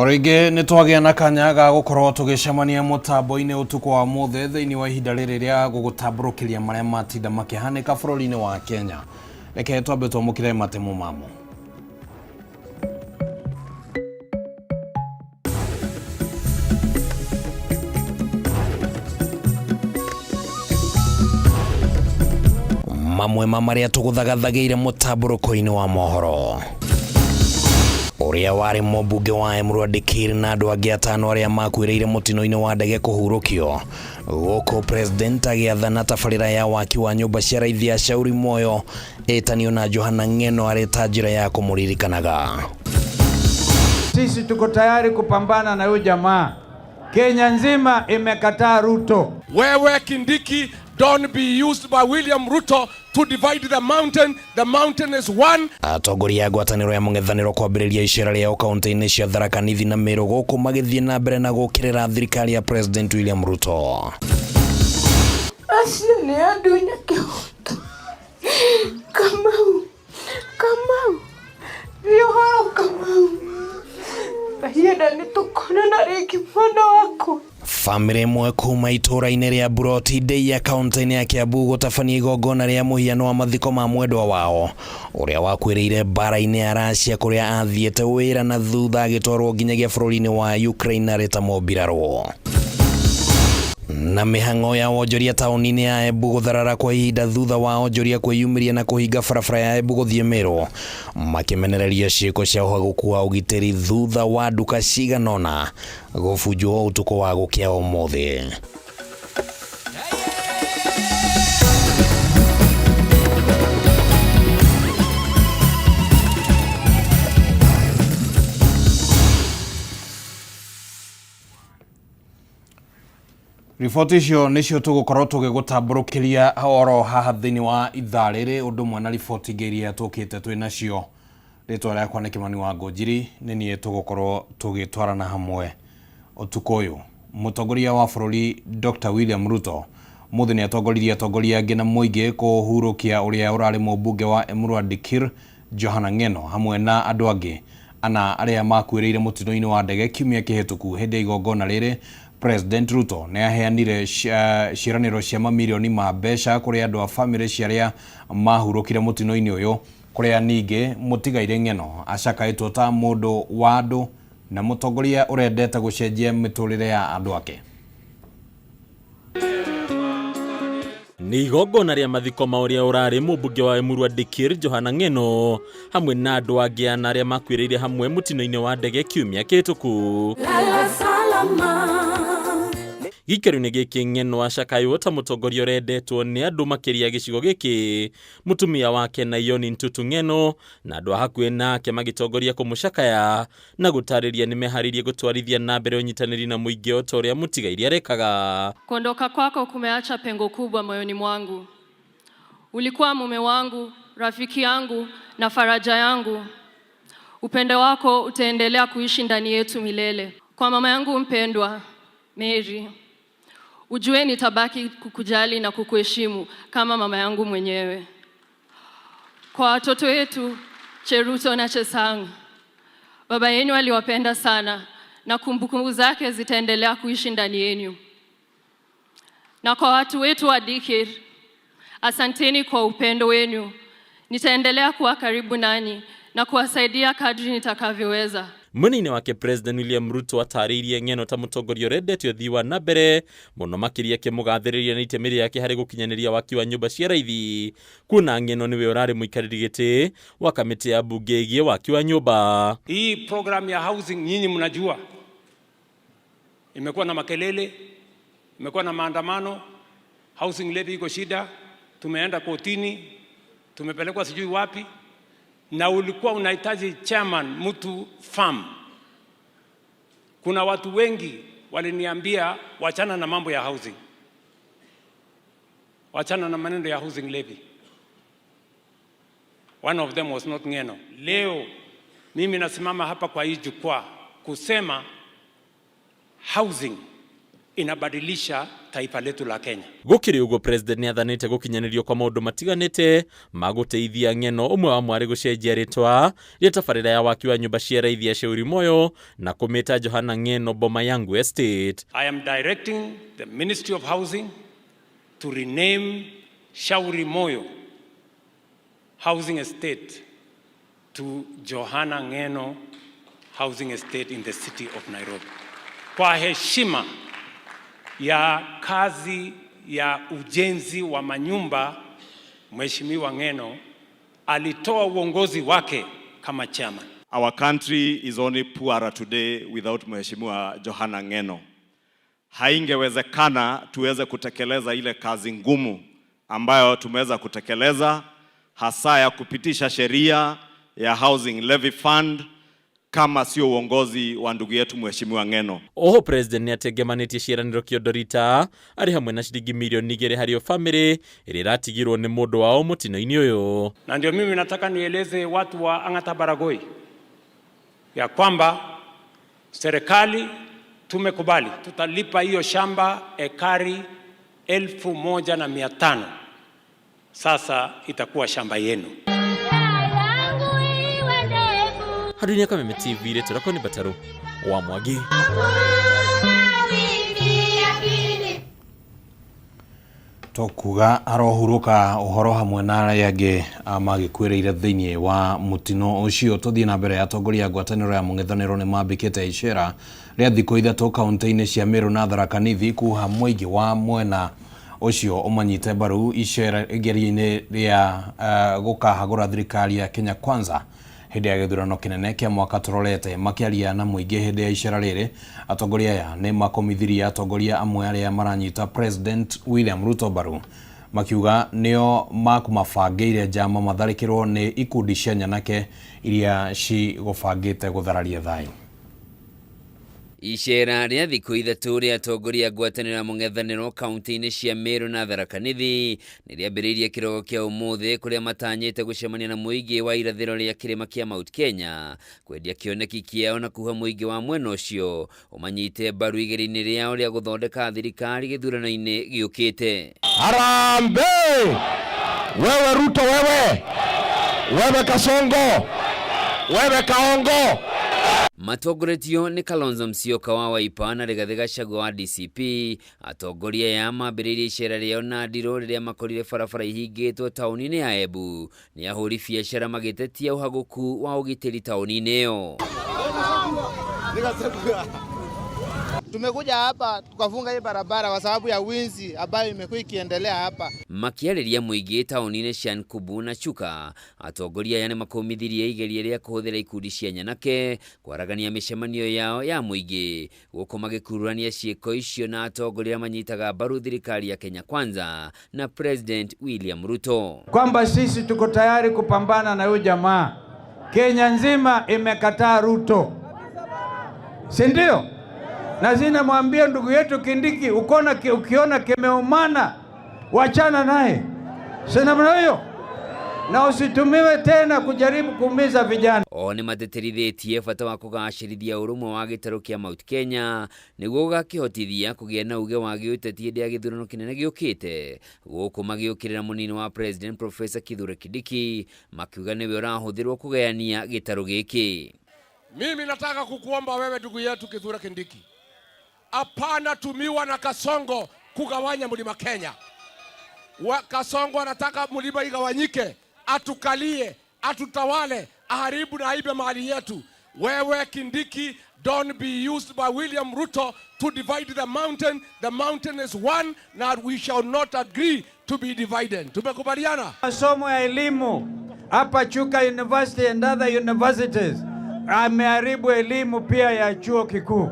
Orige ni twagia na kanya ga gukorwo tugicemania mutambo-ini utuko wa muthe thiini wa ihinda riri ria gugutamburukiria maria matinda makihanika bururi-ini wa Kenya. Reke twambe twamukire matemo mamo. Mamwe maria tuguthagathagiire mutamburuko-ini wa mohoro. Uria wari mũmbunge wa Emurua Dikir na andũ angĩ atano arĩa makuĩrĩire mũtino-inĩ wa ndege kũhurũkio gũkũ president agĩathana tabarĩra ya waki wa nyũmba cia raithi ya Shauri Moyo ĩtanio na Johana Ng'eno arĩ ta njĩra ya kũmũririkanaga. Sisi tuko tayari kupambana na huyu jamaa. Kenya nzima imekataa Ruto. Wewe Kindiki, don't be used by William Ruto to divide the mountain. The mountain is one. Atongoria ngwatanĩro ya mũng'ethanĩro kwambĩrĩria icera rĩao kaunti-inĩ cia Tharaka Nithi na Meru gũkũ magĩthiĩ na mbere na gũkĩrĩra thirikari ya President William Ruto. Acio nĩ andũ nyakĩhoto. Kamau. Rĩohoro Kamau. Bahienda nĩ tũkonana rĩngĩ mwana wakwa. Family imwe kuma itũra-inĩ rĩa Buroti Ndei ya kaunti-inĩ ya Kiambu gũtabania igongona rĩa mũhiano wa mathiko ma mwendwa wao ũrĩa wakuĩrĩire mbara-inĩ ya Russia kũrĩa athiĩte wĩra na thutha agĩtwarwo nginyagia bũrũri-inĩ wa Ukraine arĩ ta mũmbirarũ. Na mĩhang'o ya wonjoria taũni-inĩ ya Embu gũtharara kwa ihinda thutha wa wonjoria kwĩyumĩria na kũhinga barabara ya Embu gũthiĩ Meru makĩmenereria ciĩko cia ũhagũku wa ũgitĩri thutha wa nduka ciganona gũbunjwo ũtukũ wa gũkĩa ũmũthĩ. Riboti icio nicio tugukorwo tugigutamburukiria oro haha thiini wa ithaa riri undu mwe na riboti ingĩ iria tukite twinacio. Ritwa riakwa ni Kimani wa Ngũnjiri, ni nie tugukorwo tugitwarana hamwe utuko uyu. Mutongoria wa bururi Dr. William Ruto muthi ni atongoririe atongoria angĩ na muingĩ kuhurukia uria urari mũmbunge wa Emurua Dikir Johana Ng'eno hamwe na andũ angĩ ana arĩa makuĩrĩire mũtino-inĩ wa ndege kiumia kĩhĩtũku hĩndĩ igongona rĩrĩ. President Ruto ne aheanire ciĩranĩro cia mamirioni ma mbeca kũrĩ andũ a family ciarĩa mahurũkire mũtino-inĩ ũyũ, kũrĩa ningĩ mũtigaire Ng'eno acakaĩtwo ta mũndũ wa andũ na mũtongoria ũrendete gũcenjia mĩtũrĩre ya andũ ake. Ni igongona rĩa mathiko ma ũrĩa ũrarĩ mũmbunge wa Emurua Dikir Johana Ng'eno hamwe na andũ angĩ ana arĩa makuĩrĩire hamwe mũtino-inĩ wa ndege kiumia kĩhĩtũku. Gĩikaro-inĩ gĩkĩ Ng'eno acakaywo ta mũtongoria ũrendetwo nĩ andũ makĩria gĩcigo gĩkĩ, mũtumia wake Naioni Ntutu Ng'eno na andũ a hakuhĩ nake magĩtongoria kũmũcakaya na gũtarĩria nĩmeharĩirie gũtwarithia na mbere ũnyitanĩri na mũingĩ o ta ũrĩa mũtigaire arekaga. Kuondoka kwako kumeacha pengo kubwa moyoni mwangu. Ulikuwa mume wangu, rafiki yangu na faraja yangu. Upendo wako utaendelea kuishi ndani yetu milele. Kwa mama yangu mpendwa Mary, ujue nitabaki kukujali na kukuheshimu kama mama yangu mwenyewe. Kwa watoto wetu Cheruto na Chesang, baba yenu aliwapenda sana na kumbukumbu zake zitaendelea kuishi ndani yenu. Na kwa watu wetu wa Dikir, asanteni kwa upendo wenu. Nitaendelea kuwa karibu nanyi na kuwasaidia kadri nitakavyoweza. Mũnini wake President William Ruto atarĩirie Ng'eno ta mũtongoria ũrendete ũthii wa na mbere mũno makĩria akĩmũgathĩrĩria na itemi rĩake harĩ gũkinyanĩria waki wa nyũmba cia raithi, kuona Ng'eno nĩwe ũrarĩ mũikarĩri gĩtĩ wa kamĩtĩ ya bunge ĩgiĩ waki wa nyũmba. Hii program ya housing nyinyi mnajua imekuwa na makelele, imekuwa na maandamano, housing levy iko shida, tumeenda kotini, tumepelekwa sijui wapi. Na ulikuwa unahitaji chairman mtu farm. Kuna watu wengi waliniambia wachana na mambo ya housing, wachana na maneno ya housing levy. One of them was not Ng'eno. Leo mimi nasimama hapa kwa hii jukwaa kusema housing inabadilisha taifa letu la Kenya. Gukiri ugo president ni athanite gukinyanirio kwa maundu matiganite maguteithia ng'eno umwe wa mwari gucenjia ritwa ria tabarira ya waki wa nyumba cia raithia Shauri Moyo na kumita Johana Ng'eno Boma Yangu Estate. I am directing the Ministry of Housing to rename Shauri Moyo Housing Estate to Johana Ng'eno Housing Estate in the city of Nairobi. Kwa heshima ya kazi ya ujenzi wa manyumba, Mheshimiwa Ng'eno alitoa uongozi wake kama chairman. Our country is only poorer today without Mheshimiwa Johana Ng'eno. Haingewezekana tuweze kutekeleza ile kazi ngumu ambayo tumeweza kutekeleza, hasa ya kupitisha sheria ya Housing Levy Fund, kama sio uongozi wa ndugu yetu Mheshimiwa Ng'eno. Oho president ni ategemanĩtie ciĩranĩro kĩa Odorita arĩ hamwe na ciringi milioni 2 harĩ o family ĩrĩa ĩratigirwo nĩ mũndũ wao mũtino-inĩ ũyũ. Na ndio mimi nataka nieleze watu wa Ang'ata Baragoi ya kwamba serikali tumekubali tutalipa hiyo shamba ekari 1,500. Sasa itakuwa shamba yenu. Hadunia Kameme TV leto ni Bataro wa Mwagi. Tokuga arohuruka uhoro hamwe na yage magikwireire thiini wa mutino ucio tuthie na mbere ya tongoria ngwataniro ya mung'ethaniro ni mambikite icera ria thikũ ithatũ kaunti-inĩ cia Meru na Tharaka Nithi kuha mũingĩ wa mwena ucio umanyite mbaru icera igeria-inĩ ria gũkahagũra thirikari ya Kenya Kwanza hindi ya gĩthurano kinene kia mwaka turorete makiaria na muingi hindi ya icera riri. Atongoria aya ni makomithirie atongoria amwe aria maranyita President William Ruto mbaru makiuga nio makumabangĩire njama matharĩkĩrwo ni ikundi cia nyanake iria cigũbangĩte gũthararia thayũ. Icera ria thikũ ithatũ ria atongoria ngwatanĩro ya mũng'ethanĩro kaunti-inĩ cia Meru na Tharaka Nithi nĩrĩambĩrĩirie kĩroko kĩa ũmũthĩ kũrĩa matanyĩte gũcemania na mũingĩ wa irathĩro rĩa kĩrĩma kĩa Mount Kenya kwendia kĩoneki kĩao na kuha mũingĩ wa mwena ũcio ũmanyite mbaru igeria-inĩ rĩao rĩa gũthondeka thirikari gĩthurano-inĩ gĩũkĩte. Harambee! Wewe Ruto, wewe Kasongo, wewe Kaongo. Matongoretio ni Kalonzo Musyoka wa Wiper na Rigathi Gachagua wa DCP. Atongoria ya mambĩrĩirie icera rĩao na ndiro rĩrĩa makorire barabara ihingĩtwo taũni-inĩ ya Embu ni ahũri biacara magĩtetia ũhagũku wa ũgitĩri taũni-inĩ ĩyo. Tumekuja hapa tukafunga hii barabara kwa sababu ya wizi ambayo imekuwa ikiendelea hapa. Makiarĩria mũingĩ taũni-inĩ cia Nkubu na Chuka, atongoria aya nĩ makomithirie igeria rĩa kũhũthĩra ikundi cia nyanake kwaragania mĩcemanio yao ya mũingĩ gũkũ magĩkururania ciĩko icio na atongoria manyitaga mbaru thirikari ya Kenya Kwanza na President William Ruto. Kwamba sisi tuko tayari kupambana na huyu jamaa. Kenya nzima imekataa Ruto, si ndio? Na zina mwambie ndugu yetu Kindiki, ukiona kimeumana wachana naye. Sina maana hiyo. Na usitumiwe tena kujaribu kuumiza vijana. Oni mateterithitie bata wa kugacĩrithia ũrũmwe wa gĩtarũ kĩa Mount Kenya nĩguo gakĩhotithia kũgĩa na uge wa gĩũteti hĩndĩ ya gĩthurano kĩnene gĩũkĩte gũkũ magĩũkĩrĩra mũnini wa President Professor Kithure Kindiki makiuga nĩwe ũrahũthĩrwo kũgayania gĩtarũ gĩkĩ. Mimi nataka kukuomba wewe ndugu yetu Kithure Kindiki, hapana tumiwa na Kasongo kugawanya mlima Kenya. Kasongo anataka mlima igawanyike, atukalie, atutawale, aharibu na aibe mali yetu. Wewe Kindiki, don't be used by William Ruto to divide the mountain. The mountain is one, now we shall not agree to be divided. Tumekubaliana? Masomo ya elimu hapa Chuka University and other universities ameharibu elimu pia ya chuo kikuu,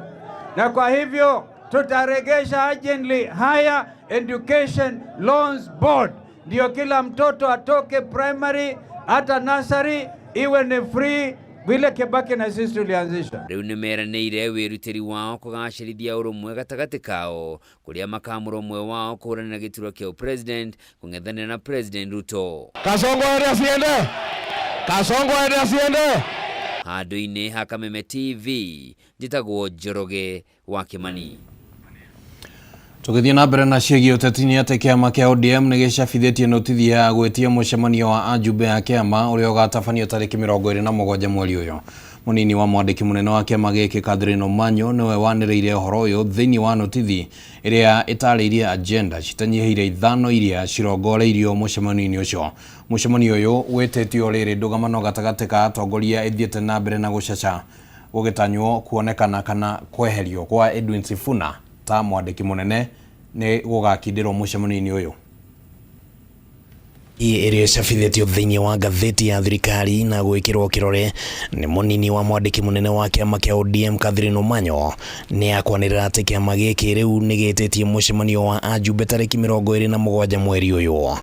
na kwa hivyo tutaregesha urgently Higher Education Loans Board, ndio kila mtoto atoke primary hata nursery iwe ni free vile Kibaki na sisi tulianzisha. Rĩu nĩmeranĩire wĩrutĩri wao kũgacĩrithia ũrũmwe gatagatĩ kao kũrĩa makamũra ũmwe wao kũhũranĩra gĩturwa kĩa president kũng'ethanĩra na President Ruto. Kasongo ende asiende. Kasongo ende asiende. Handũ-inĩ ha Kameme TV njĩtagwo Njoroge wa Kimani. Tugithie na mbere na ciĩgiĩ ũteti-inĩ atĩ kĩama kĩa ODM nĩ gĩcabithĩtie notithi ya gwĩtia mũcemanio wa ajumbe a kĩama ũrĩa ũgatabanio tarĩki 27 mweri ũyũ. Mũnini wa mwandĩki mũnene wa kĩama gĩkĩ Catherine Omanyo nĩwe wanĩrĩire ũhoro ũyũ thĩinĩ wa notithi ĩrĩa ĩtarĩirie agenda citanyiheire 5 iria cirongoreirio mũcemanio-inĩ ũcio. Mũcemanio ũyũ wĩtĩtio rĩrĩ ndũgamano gatagatĩ ka atongoria ĩthiĩte na mbere na gũcaca gũgĩtanywo kuonekana kana kweherio kwa Edwin Sifuna ta mwandĩki mũnene nĩ gũgakindĩrwo mũcemanio-inĩ ũyũ. Ĩrĩa ĩcabithĩtio thĩinĩ wa ngathĩti ya thirikari na gwĩkĩrwo kĩrore nĩ mũnini wa mwandĩki mũnene wa kĩama kĩa ODM Catherine Omanyo nĩ akwanĩrĩra atĩ kĩama gĩkĩ rĩu nĩ gĩtĩtie mũcemanio wa ajumbe tarĩki 27 mweri ũyũ.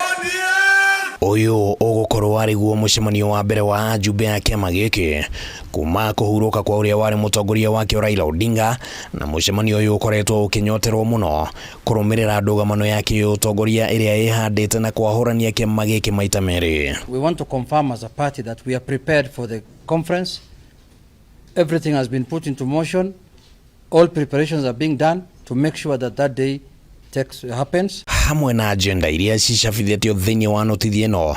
Ũyũ ũgũkorwo arĩ guo mũcemanio wa mbere wa ajumbe a kĩama gĩkĩ kuma kũhurũka kwa ũrĩa warĩ mũtongoria wake Raila Odinga, na mũcemanio ũyũ ũkoretwo ũkĩnyoterwo mũno kũrũmĩrĩra ndũgamano ya kĩũtongoria ĩrĩa ĩhandĩte na kwahũrania kĩama gĩkĩ maita merĩ. We want to confirm as a party that we are prepared for the conference. Everything has been put into motion. All preparations are being done to make sure that that day happens. Hamwe na agenda iria cicabithĩtio thĩinĩ wa notithi ĩno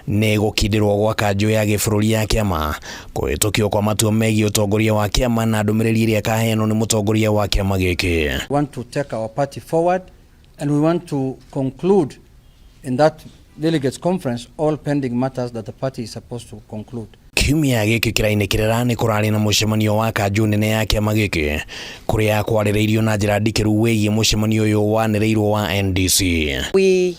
nĩ gũkindĩrwo gwa kanjũ ya gĩbũrũri ya kĩama, kũhĩtũkio kwa matua megiĩ ũtongoria wa kĩama na ndũmĩrĩri ĩrĩa ĩkaheanwo nĩ mũtongoria wa kĩama gĩkĩ. We want to take our party forward and we want to conclude in that delegates conference all pending matters that the party is supposed to conclude. Kiumia gĩkĩ kĩrainĩkĩrĩra nĩ kũrarĩ na mũcemanio wa kanjũ nene ya kĩama gĩkĩ kũrĩa kwarĩrĩirio na njĩra ndikĩru wĩgiĩ mũcemanio ũyũ wanĩrĩirwo wa NDC. We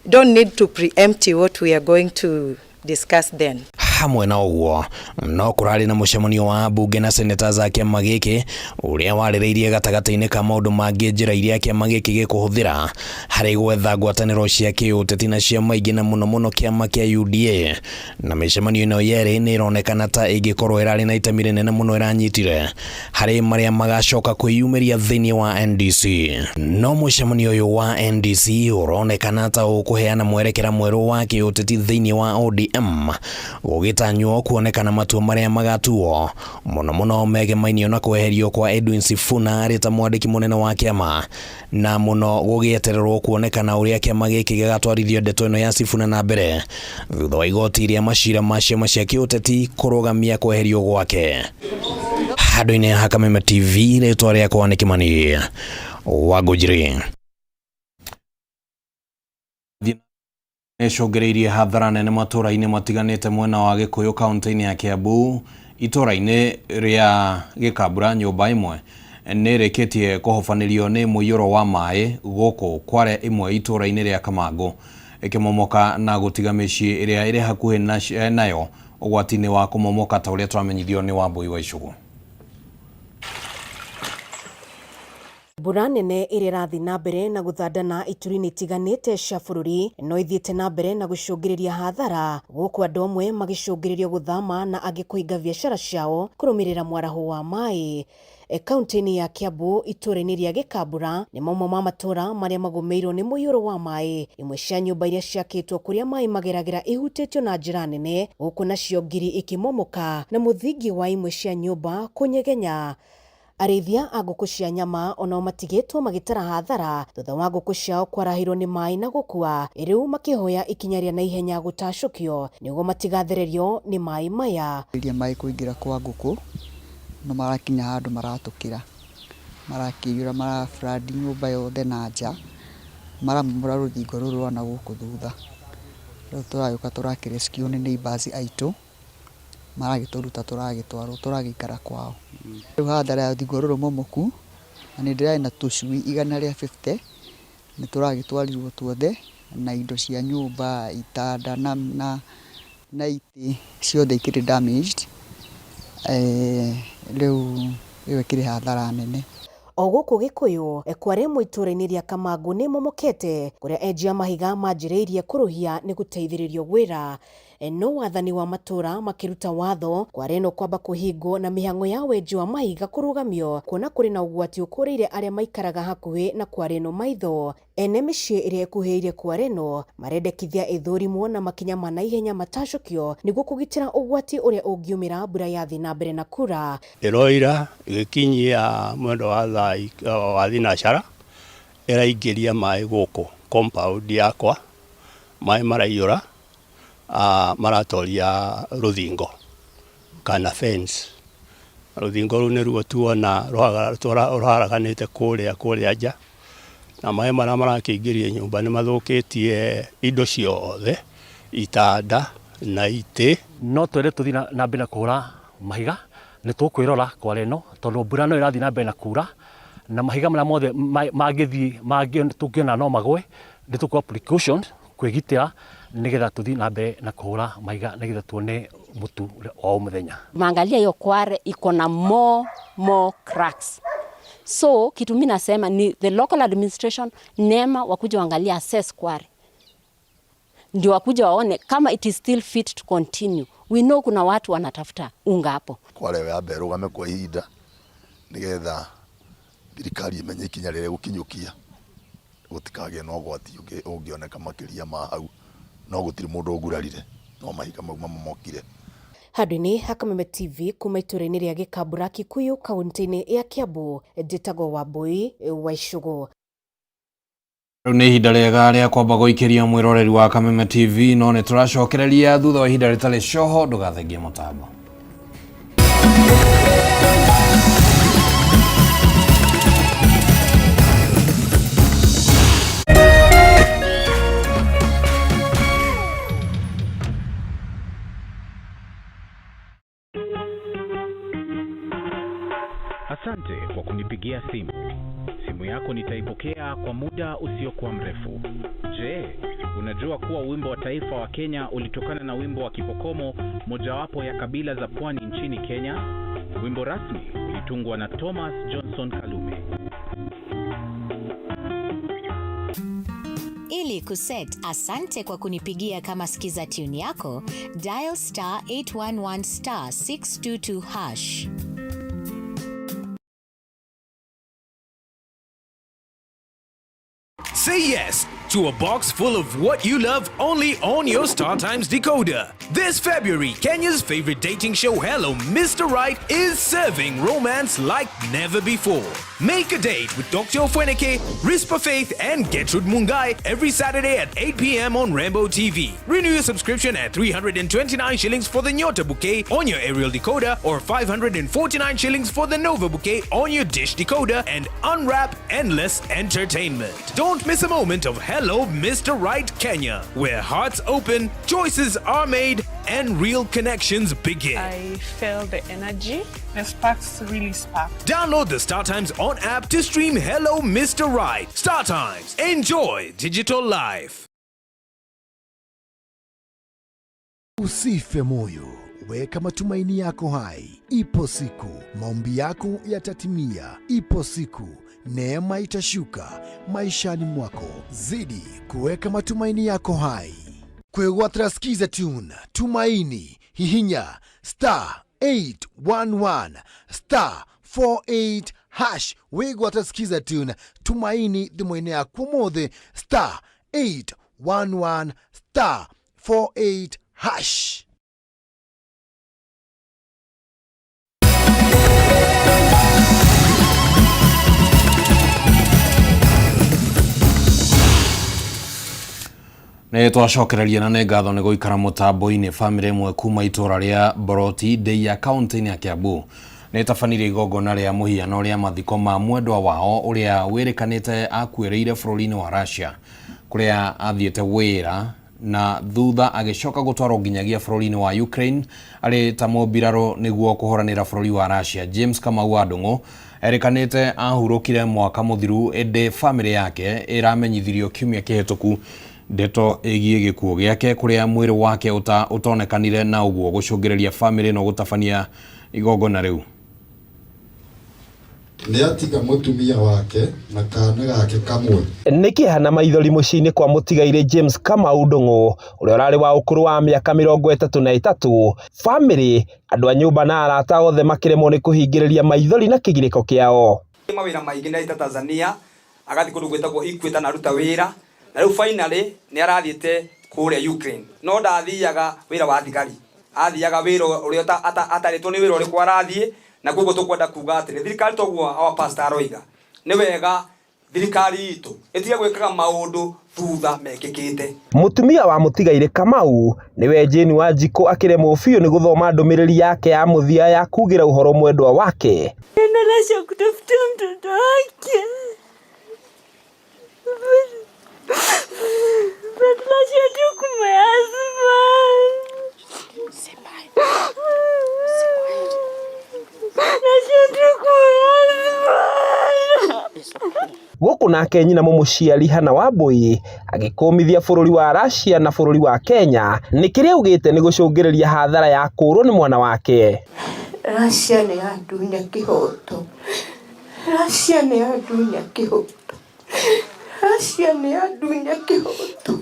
don't need to preempt what we are going to discuss then. Hamwe na ũguo no kũrarĩ na mũcemanio wa bunge na senators a kĩama gĩkĩ ũrĩa warĩrĩirie gatagatĩ-inĩ ka maũndũ mangĩ njĩra iria kĩama gĩkĩ gĩkũhũthĩra harĩ gwetha ngwatanĩro cia kĩũteti na cia maingĩ na mũno kĩama kĩa UDA, na mĩcemanio ĩno yerĩ nĩ ĩronekana ta ĩngĩkorwo ĩrarĩ na itemi rĩnene mũno ĩranyitire harĩ marĩa magacoka kwĩyumĩria thĩinĩ wa NDC. No mũcemanio ũyũ wa NDC ũronekana ta ũkũheana mwerekera mwerũ wa kĩũteti thĩinĩ wa ODM, gĩtanywo kuonekana matua marĩa magatuo mũno megemainio na kweherio kwa Edwin Sifuna arĩ ta mwandĩki mũnene wa kĩama, na mũno gũgĩetererwo kuonekana ũrĩa kĩama gĩkĩ gĩgatwarithio ndeto ĩno ya Sifuna na mbere thutha wa igoti rĩa macira ma ciama cia kĩũteti kũrũgamia kweherio gwake. Handũ-inĩ ha Kameme TV, rĩtwa rĩakwa nĩ Kĩmani wa Ngũnjiri. Nĩcũngĩrĩirie hathara nene matũra-inĩ matiganĩte mwena wa Gĩkũyũ kaunti-inĩ ya Kiambu. Itũra-inĩ rĩa Gĩkambura nyũmba ĩmwe nĩrĩkĩtie kũhobanĩrio nĩ mũiyũro wa maĩ gũkũ Kware ĩmwe itũra-inĩ rĩa Kamangũ, ĩkĩmomoka na gũtiga mĩciĩ ĩrĩa ĩrĩ hakuhĩ nayo ũgwati-inĩ wa kũmomoka ta ũrĩa twamenyithio nĩ Wambui wa Icũgũ. Mbura nene ĩrĩa ĩrathiĩ na mbere na gũthandana ituri-inĩ itiganĩte cia bũrũri no ithiĩte na mbere na gũcũngĩrĩria hathara, gũkũ andũ amwe magĩcũngĩrĩrio gũthama na angĩ kũhinga biacara ciao kũrũmĩrĩra mwaraho wa maĩ. Kaunti-inĩ ya Kiambu, itũra-inĩ rĩa Gĩkambura nĩ mamwe ma matũra marĩa magũmĩirwo nĩ mũiyũro wa maĩ. Imwe cia nyũmba iria ciakĩtwo kũrĩa maĩ mageragĩra ihutĩtio na njĩra nene, gũkũ nacio ngiri ikĩmomoka na mũthingi wa imwe cia nyũmba kũnyegenya. Arĩithia a ngũkũ cia nyama onao matigĩtwo magĩtara hathara thutha wa ngũkũ ciao kwarahĩrwo nĩ maĩ na gũkua, rĩu makĩhoya ikinya rĩa naihenya gũtacũkio nĩguo matigathererio nĩ maĩ maya. Maĩ kũingĩra kwa ngũkũ no marakinya handũ maratũkĩra, marakĩiyũra marafurandi nyũmba yothe na nja, maramomora rũthingo rũrũ rwa na gũkũ thutha. Rĩu tũragĩũka tũrakĩrescue nĩ neighbors aitũ, maragĩtũruta tũragĩtwarwo tũragĩikara kwao. Rĩu hathara ya rũthingo rũrũ momoku, na nĩ ndĩrarĩ na tũcui 150 nĩ tũragĩtwarirwo tuothe, na indo cia nyũmba, itanda na itĩ ciothe ikĩrĩ damaged. Rĩu ĩkĩrĩ hathara nene. O gũkũ Gĩkũyũ, Kware ĩmwe itũra-inĩ rĩa Kamangũ nĩ momokete kũrĩa enji a mahiga manjĩrĩirie kũrũhia nĩ gũteithĩrĩrio wĩra. No wathani wa matũra makĩruta watho Kware ĩno kwamba kũhingwo na mĩhang'o ya wenji wa mahiga kũrũgamio, kuona kũrĩ na ũgwati ũkũrĩire arĩa maikaraga hakuhĩ na Kware ĩno maitho. Ene mĩciĩ ĩrĩa ĩkuhĩrĩirie Kware ĩno marendekithia ĩthũrimwo na makinya ma naihenya matacũkio nĩguo kũgitĩra ũgwati ũrĩa ũngiumĩra mbura yathi na mbere na kura. Ĩroira ĩgĩkinyia mwendo wa thinacara iraingĩria maĩ gũkũ compound yakwa, maĩ maraiyũra maratoria rũthingo kana fence. Rũthingo rũu nĩruo tuona rũharaganĩte kũrĩa nja, na maĩ marĩa marakĩingĩria nyũmba nĩ mathũkĩtie indo ciothe, itanda na itĩ. No twende tũthiĩ na mbere na kũhũra mahiga, nĩ tũkwĩrora kwara ĩno tondũ mbura no ĩrathiĩ na mbere na kuura, na mahiga marĩa mothe mangĩthiĩ tũngĩona no magwe, nĩ tũkũoya precautions kwĩgitĩra nigetha tũthiĩ na mbere na kũhũra mahiga nigetha tuone mũtu o mũthenya. Mangalia hiyo Kware iko na more cracks. So kitu mimi nasema ni the local administration NEMA wakuja waangalia assess Kware, ndio wakuja waone kama it is still fit to continue. We know kuna watu wanatafuta unga hapo. Kware ya berugame kwa ihinda nigetha thirikari imenye ikinya rĩrĩa gũkinyũkia gũtikagĩe na ũgwati ũngĩoneka makĩria ma hau, no gũtirĩ mũndũ ũgurarire, no mahiga mau mamomokire. Handũ-inĩ ha Kameme TV kuma itũra-inĩ rĩa Gĩkambura Kikuyu kaunti-inĩ ya Kiambu, njĩtagwo Wambui wa Icũgũ. Rĩu nĩ ihinda rĩega rĩa kwamba gũikĩria mwĩroreri wa Kameme TV, no nĩ tũracokereria thutha wa ihinda rĩtarĩ coho, ndũgathengie mũtambo. Asante kwa kunipigia simu. Simu yako nitaipokea kwa muda usiokuwa mrefu. Je, unajua kuwa wimbo wa taifa wa Kenya ulitokana na wimbo wa Kipokomo, mojawapo ya kabila za pwani nchini Kenya? Wimbo rasmi ulitungwa na Thomas Johnson Kalume. Ili kuset asante kwa kunipigia kama skiza tune yako, dial *811 *622#. Say yes to a box full of what you love only on your StarTimes decoder. This February, Kenya's favorite dating show Hello Mr. Right is serving romance like never before. Make a date with Dr. Ofweneke, Rispa Faith, and Gertrude Mungai every Saturday at 8 p.m. on Rainbow TV. Renew your subscription at 329 shillings for the Nyota bouquet on your aerial decoder or 549 shillings for the Nova bouquet on your dish decoder, and unwrap endless entertainment. Don't miss a moment of Hello Mr. Right Kenya, where hearts open, choices are made, and real connections begin. I felt the energy. The sparks really sparked. Download the StarTimes on app to stream Hello Mr. Right. StarTimes. Enjoy digital life. Usife moyo, weka matumaini yako hai. Ipo siku maombi yako yatatimia. Ipo siku neema itashuka maishani mwako. Zidi kuweka matumaini yako hai. Kwegwatira skiza tune tumaini hihinya *811 *48# wegwatira skiza tune tumaini thimũ-inĩ yaku ũmũthĩ *811 *48#. Nĩ twacokereria na nĩ ngatho nĩ gũikara mũtambo-inĩ. Famĩlĩ ĩmwe kuma itũra rĩa Boroti Ndeia kaunti-inĩ ya Kiambu nĩ tabanire igongona rĩa mũhiano rĩa mathiko ma mwendwa wao ũrĩa wĩrĩkanĩte akuĩrĩire bũrũri-inĩ wa Russia, kũrĩa athiĩte wĩra na thutha agĩcoka gũtwarwo nginyagia bũrũri-inĩ wa Ukraine arĩ ta mũmbirarũ nĩguo kũhũranĩra bũrũri wa Russia. James Kamau wa Ndung'u erĩkanĩte ahurũkire mwaka mũthiru, ĩndĩ famĩlĩ yake ĩramenyithirio kiumia kĩhĩtũku ndeto ĩgiĩ gĩkuũ gĩake, kũrĩa mwĩrĩ wake ũtonekanire na ũguo gũcũngĩrĩria famĩlĩ ĩno gũtabania igongona rĩu. Nĩatiga mũtumia wake na kana gake kamwe. Nĩ kĩhana maithori mũciĩ-inĩ kwa mũtigaire James Kamau Ndung'u ũrĩa ũrarĩ wa ũkũrũ wa mĩaka 33. Famĩlĩ, andũ a nyũmba na arata othe makĩremwo nĩ kũhingĩrĩria maithori na kĩgirĩko kĩao. Mawĩra maingĩ nĩ aita Tanzania, agathi kũndũ gwĩtagwo Ikweta na ruta wĩra, na rĩu finally nĩ arathiĩte kũrĩa Ukraine. No ndathiaga wĩra wa thigari, athiaga wĩra ũrĩa atarĩtwo nĩ wĩra ũrĩkũ arathiĩ, na koguo tũkwenda kuga atĩrĩ thirikari toguo our pastor aroiga nĩ wega thirikari itu itige gwikaga maundu thutha mekikite. Mutumia wa Mutigaire Kamau niwe Jane Wanjiku akiremwo biũ ni guthoma ndũmĩrĩri yake ya mũthia ya kugira uhoro mwendwa wake. Ninalasha kutafuta mtoto wake. Ninalasha tu kumeazima. Gũkũ nake nyina mũmũciari Hannah Wambui agĩkũmithia bũrũri wa Russia na bũrũri wa Kenya nĩ kĩrĩa augĩte nĩ gũcũngĩrĩria hathara ya kũũrwo nĩ mwana wake. Russia nĩ adunya kĩhoto. Russia nĩ adunya kĩhoto. Russia nĩ adunya kĩhoto.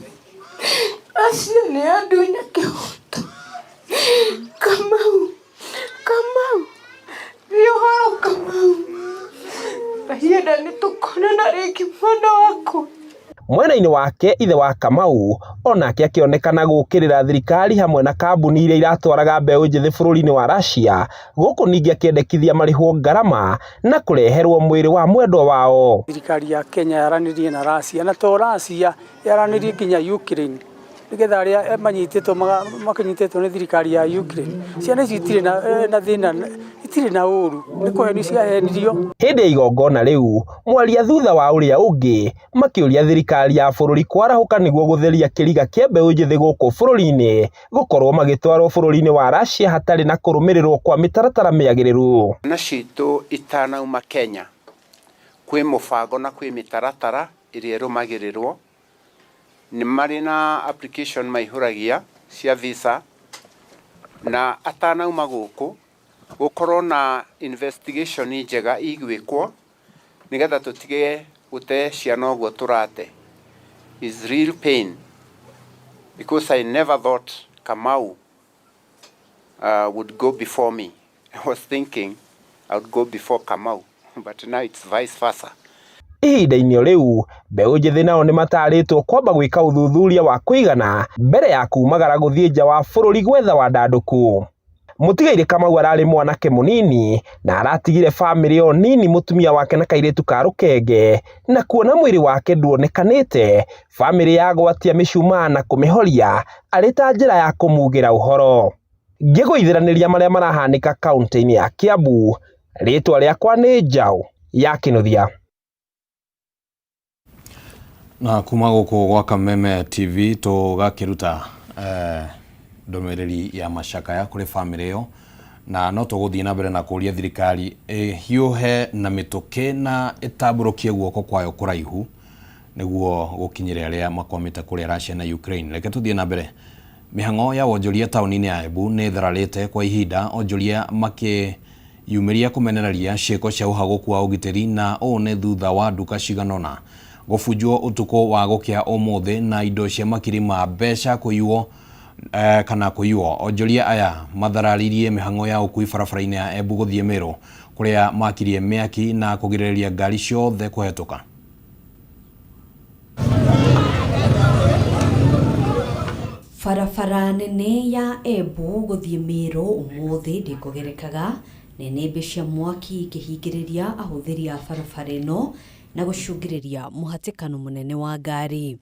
Russia nĩ adunya kĩhoto. Kamau. Kamau. Yohoro Kamau. Kahienda nĩ tũkonana rĩngĩ mwana wakwa. Mwena-inĩ wake ithe wa Kamau onake akĩonekana gũkĩrĩra thirikari hamwe na kambuni iria iratwaraga mbeũ njĩthĩ bũrũri-inĩ wa Russia, gũkũ ningĩ akĩendekithia marĩhwo ngarama na kũreherwo mwĩrĩ wa mwendwa wao. Thirikari ya Kenya yaranĩrie na Russia na to Russia yaranĩrie nginya Ukraine nigetha arĩa makinyitĩtwo nĩ thirikari ya Ukraine ciana ici itirĩ na thĩna, itirĩ na ũru, nĩ kũhenio ciahenirio. Hĩndĩ ya igongona rĩu mwaria thutha wa ũrĩa ũngĩ makĩũria thirikari ya bũrũri kwarahũka nĩguo gũtheria kĩriga kĩa mbeũ njĩthĩ gũkũ bũrũri-inĩ gũkorwo magĩtwarwo bũrũri-inĩ wa Russia hatarĩ na kũrũmĩrĩrwo kwa mĩtaratara mĩagĩrĩru. Na citũ itanauma Kenya kwĩ mũbango na kwĩ mĩtaratara ĩrĩa ĩrũmagĩrĩrwo, nĩ marĩ na application maihũragia cia visa na atanauma gũkũ gũkorwo na investigation njega igwĩkwo nigetha tũtige gũte ciana ũguo tũrate. Is real pain because I never thought Kamau would go before me. I was thinking I would go before Kamau, but now it's vice versa. Ihinda-inĩ rĩu mbeũ njĩthĩ nao nĩ matarĩtwo kwamba gwĩka ũthuthuria wa kũigana mbere ya kumagara gũthiĩ nja wa bũrũri gwetha wandandũku. Mutigaire Kamau ararĩ mwanake mũnini na aratigire bamĩrĩ o nini mũtumia wake na kairĩtu ka rũkenge, na kuona mwĩrĩ wake nduonekanĩte bamĩrĩ yagwatia mĩcumaa na kũmĩhoria arĩ ta njĩra ya kũmugĩra ũhoro. Ngĩgũithĩranĩria marĩa marahanĩka kaunti-inĩ ya Kiambu, rĩtwa rĩakwa nĩ Njaũ ya Kĩnuthia. Na kuma gũkũ gwa Kameme TV tũgakĩruta ndũmĩrĩri ya macakaya kũrĩ bamĩrĩ ĩyo, na no tũgũthiĩ na mbere na kũria thirikari ĩhiũhe na mĩtũkĩ na ĩtambũrũkie guoko kwayo kũraihu nĩguo gũkinyĩra arĩa makwamĩte kũrĩa Russia na Ukraine. Reke tũthiĩ na mbere. Mĩhang'o ya wonjoria taũni-inĩ ya Embu nĩ thararĩte kwa ihinda, onjoria makĩyumĩria kũmenereria ciĩko cia ũhagũku wa ũgitĩri, na ũũ nĩ thutha wa nduka ciganona gũbunjwo ũtukũ wa gũkĩa ũmũthĩ na indo cia makiri ma mbeca kũiywo kana kũiywo. Onjoria aya mathararirie mĩhang'o ya ũkui barabara-inĩ ya Embu gũthiĩ Meru kũrĩa makirie mĩaki na kũgirĩrĩria ngari ciothe kũhetũka. Barabara nene ya Embu gũthiĩ Meru ũmũthĩ ndĩkũgerekaga, nĩnĩmbĩ cia mwaki ikĩhingĩrĩria ahũthĩri a barabara ĩno na gũcũngĩrĩria mũhatĩkano mũnene wa ngari.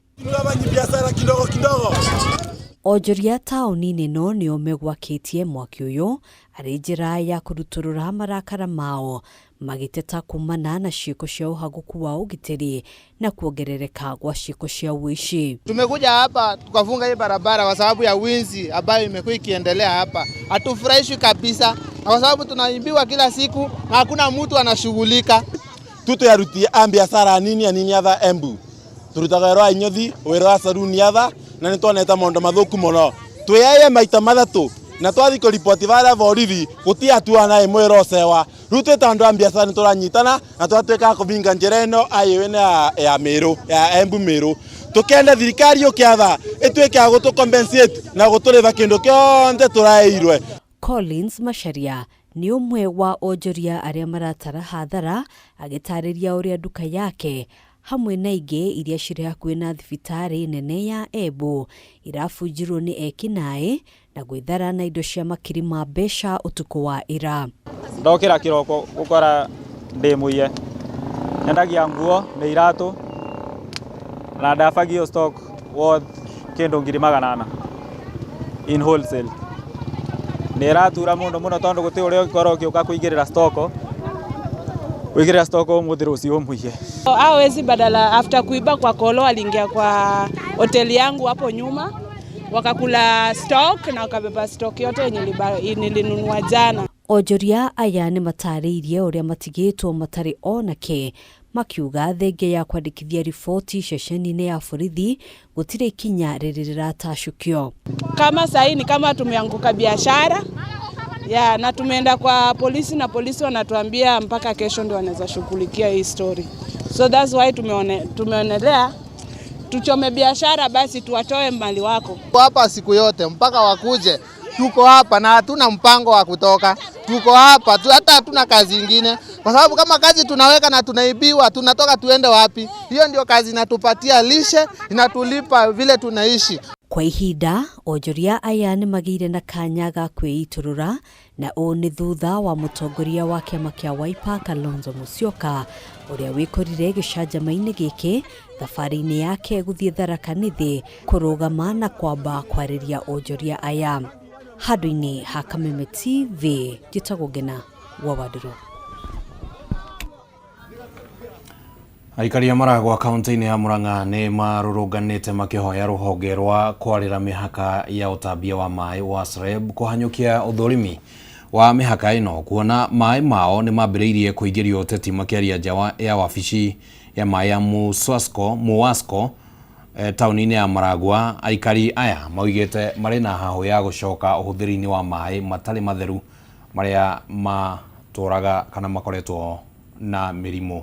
Onjoria taũni-inĩ ĩno nĩo megwakĩtie mwaki ũyũ arĩ njĩra ya kũrutũrũra marakara mao, magĩteta kumana na ciĩko cia ũhagũku wa ũgitĩri na kuongerereka kwa ciĩko cia uishi. Tumekuja hapa tukafunga hii barabara kwa sababu ya wizi ambayo imekuwa ikiendelea hapa. Hatufurahishwi kabisa kwa sababu tunaimbiwa kila siku na hakuna mtu anashughulika. Tutoyarutia biashara nini atha Embu. Turutaga rwa inyothi, wĩra wa saruni atha na nĩ tuonete maũndũ mathũku mũno. Twĩyaye maita mathatũ na twathi kũripoti bara borithi gũtiatuana ĩmwe rocewa. Rĩu twĩ ta andũ a biashara nĩ tũranyitana na twatuĩka kũvinga njĩra ĩno highway ya Meru, ya Embu Meru. Tũkenda thirikari yũkĩatha ĩtuĩke ya gũtũ-compensate na gũtũrĩha kĩndũ kĩothe tũraĩirwe. Collins Macharia ni ũmwe wa onjoria arĩa maratara hathara, agĩtarĩria ũrĩa nduka yake hamwe na ingĩ iria cirĩ hakuhĩ na thibitarĩ nene ya Embu irabunjirwo nĩ ekinaĩ na gwĩthara na indo cia makiri ma mbeca ũtukũ wa ira. Ndokĩra kĩroko gũkora ndĩmũiye nyendagia nguo na iratu na ndabagio stock worth kendo 800 in wholesale. Niratura muno tondu guti uria ukoro ukiuka kuigirira stock wigirira stock umuthi rucio muiye. Hawezi badala after kuiba kwa kolo aliingia kwa hoteli yangu hapo nyuma wakakula stock na wakabeba stock yote yenye nilinunua jana. Onjoria aya nĩ matarĩirie ũrĩa matigĩtwo matarĩ onake makiuga thenge ya kwandĩkithia riboti ceceni-inĩ ya borithi gũtirĩ ikinya rĩrĩ rĩratacũkio. Kama sahi ni kama tumeanguka biashara na tumeenda kwa polisi na polisi wanatuambia mpaka kesho ndio wanaweza shughulikia hii story. So that's why tumeonelea tuchome biashara basi tuwatoe mali wako. Hapa siku yote mpaka wakuje. Tuko hapa na hatuna mpango wa kutoka. Tuko hapa hata hatuna kazi nyingine. Kwa sababu kama kazi tunaweka na tunaibiwa, tunatoka tuende wapi? Hiyo ndio kazi inatupatia lishe, inatulipa vile tunaishi. Kwa ihinda, onjoria aya nĩ magĩire na kanya ga kwĩiturũra na ũũ nĩ thutha wa mũtongoria wa kĩama kĩa Wiper Kalonzo Musyoka ũrĩa wĩkorire gĩcanjama-inĩ gĩkĩ thabarĩ-inĩ yake gũthiĩ Tharaka Nithi kũrũgama na kwamba kwarĩria onjoria aya. Handũ-inĩ ha Kameme TV, njĩtagwo Ngina wa Wandĩrũ. Aikari a Maragwa kaunti-inĩ ya Murang'a nĩ marũrũnganĩte makĩhoya rũhonge rwa kwarĩra mĩhaka ya ũtambia wa maĩ wa SREB kũhanyũkia ũthũrimi wa mĩhaka ĩno kuona maĩ mao nĩ mambĩrĩirie kũingĩrio ũteti makĩaria nja ya wabici ya maĩ ya Muwasco taũni-inĩ ya Maragwa. Aikari aya maugĩte marĩ na hahũ ya gũcoka ũhũthĩri-inĩ wa maĩ matarĩ matheru marĩa matũraga kana makoretwo na mĩrimũ.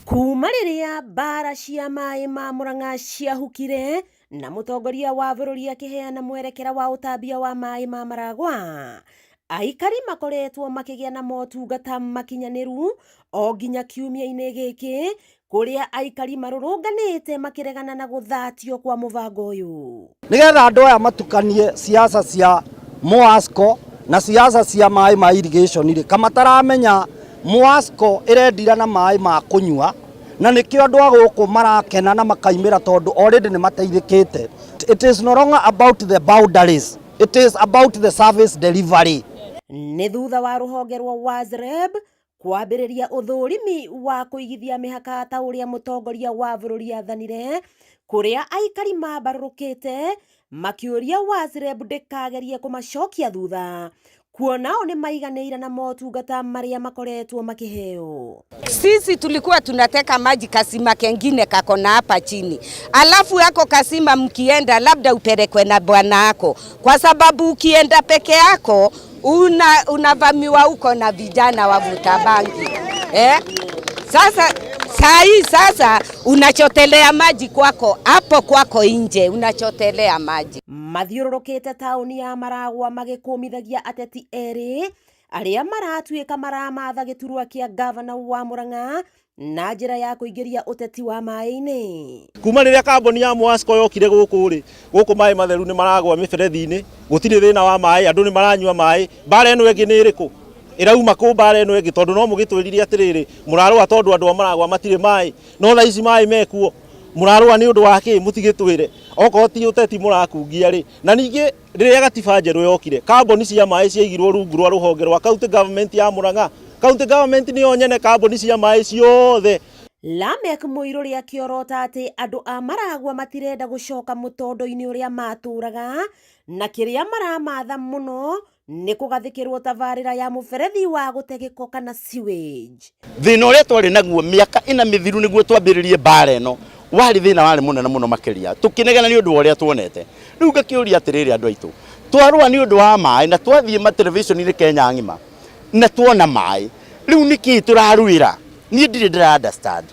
Kuma rĩrĩa mbara cia maĩ ma Murang'a ciahukire na mũtongoria wa bũrũri akĩheana mwerekera wa ũtambia wa maĩ ma Maragwa, aikari makoretwo makĩgĩa na motungata makinyanĩru o nginya kiumia-inĩ gĩkĩ kũrĩa aikari marũrũnganĩte makĩregana na gũthatio kwa mũbango ũyũ. Nĩgetha andũ aya matukanie siasa cia Muwasco na siasa cia maĩ ma irrigation rĩ, kama taramenya Muwasco irendira na maĩ ma kunyua na nikio andu a guku marakena na makaimira tondu already ni mateithikite. It is no longer about the boundaries, it is about the service delivery. Nĩ thutha wa rũhonge rwa SREB kwambĩrĩria ũthũrimi wa kũigithia mĩhaka ta ũrĩa mũtongoria wa bũrũri athanire, kũrĩa aikari mabarũrũkĩte makĩũria SREB ndĩkagerie kũmacokia thutha kuona o nĩ maiganĩire na motungata marĩa makoretwo makĩheo. Sisi tulikuwa tunateka maji kasima kengine kakona hapa chini, alafu yako kasima mkienda labda upelekwe na bwana yako, kwa sababu ukienda peke yako unavamiwa huko na vijana wavuta bangi. Sasa unachotelea maji kwako hapo kwako nje, unachotelea maji. Mathiũrũrũkĩte taũni ya Maragwa magĩkũmithagia ateti erĩ arĩa maratuĩka maramatha gĩturwa kĩa gavana wa Murang'a na njĩra ya kũingĩria ũteti wa maĩ-inĩ. Kuma rĩrĩa kambuni ya Muwasco yokire gũkũ maĩ matheru nĩ maragwa mĩberethi-inĩ, gũtirĩ thĩna wa maĩ, andũ nĩ maranyua maĩ. Mbara ĩno ĩngĩ nĩ ĩrĩkũ? Irauma kũ mbara ĩno ĩngĩ? Tondũ no mũgĩtwĩrire atĩrĩrĩ mũrarũa tondũ andũ a Maragwa matirĩ maĩ, no thaa ici maĩ mekuo. Mũrarũa nĩ ũndũ wa kĩ? Mũtigĩtwĩre okorwo ti ũteti mũrakungia rĩ. Na ningĩ rĩrĩa gatiba njerũ yokire, kambuni cia maĩ ciaigirwo rungu rwa rũhonge rwa county government ya Murang'a. County government nĩyo nyene kambuni cia maĩ ciothe. Lamek Mũirũ rĩa kĩorota atĩ andũ a Maragwa matirenda gũcoka mũtondo-inĩ ũrĩa matũraga na kĩrĩa maramatha mũno nĩ kũgathĩkĩrwo tabarĩra ya mũberethi wa gũte gĩko kana sewage. Thĩna ũrĩa twarĩ naguo mĩaka ĩna mĩthiru nĩguo twambĩrĩrie mbara ĩno warĩ thĩna warĩ mũnene mũno makĩria, tũkĩnegena nĩ ũndũ wa ũrĩa tuonete. Rĩu ngakĩũria atĩrĩrĩ andũ aitũ, twarũa nĩ ũndũ wa maĩ na twathiĩ matelevision-inĩ Kenya ng'ima na tuona maĩ, rĩu nĩkĩ tũraruĩra? Niĩ ndirĩ ndĩra understand.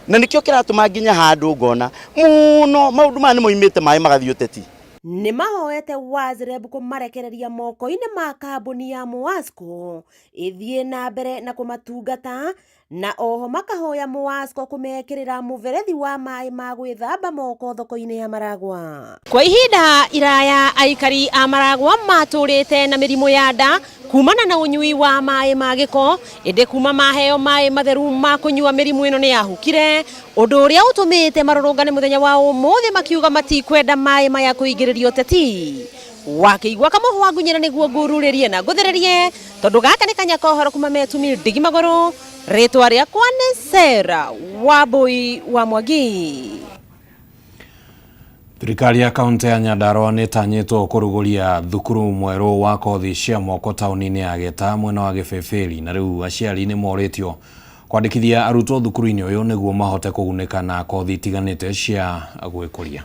Na nĩkĩo kĩratũma nginya handũ ngona mũno maũndũ maya nĩ moimĩte maĩ magathiĩ ũteti. Nĩ mahoete SREB kũmarekereria moko-inĩ ma kambuni ya Muwasco ĩthiĩ na mbere na kũmatungata na oho makahoya Muasco kumekirira muverethi wa mai ma gwithamba moko thoko-ini ya Maragwa. Kwa ihinda iraya aikari a Maragwa maturite na mirimu ya nda kumana na unyui wa mai ma giko, inde kuma maheo mai matheru ma kunyua mirimu ino ni yahukire, undu uria utumite marurungane muthenya wa umuthi makiuga matikwenda mai maya kuingiririo teti. Wakiigua kamuhwa ngunyira niguo ngururirie na nguthiririe tondu gaka ni kanya kohoro kuma metumi ndigi magoro. Ritwa riakwa ni Sera Wambui wa Mwangi. Thirikari ya kaunti ya Nyandarua nĩ ĩtanyĩtwo kũrugũria thukuru mwerũ wa kothi cia moko taũni-inĩ ya Geta mwena wa Gĩbĩbĩri, na rĩu aciari nĩ morĩtio kwandĩkithia arutwo thukuru-inĩ ũyũ nĩguo mahote kũgunĩka na kothi itiganĩte cia gwĩkũria.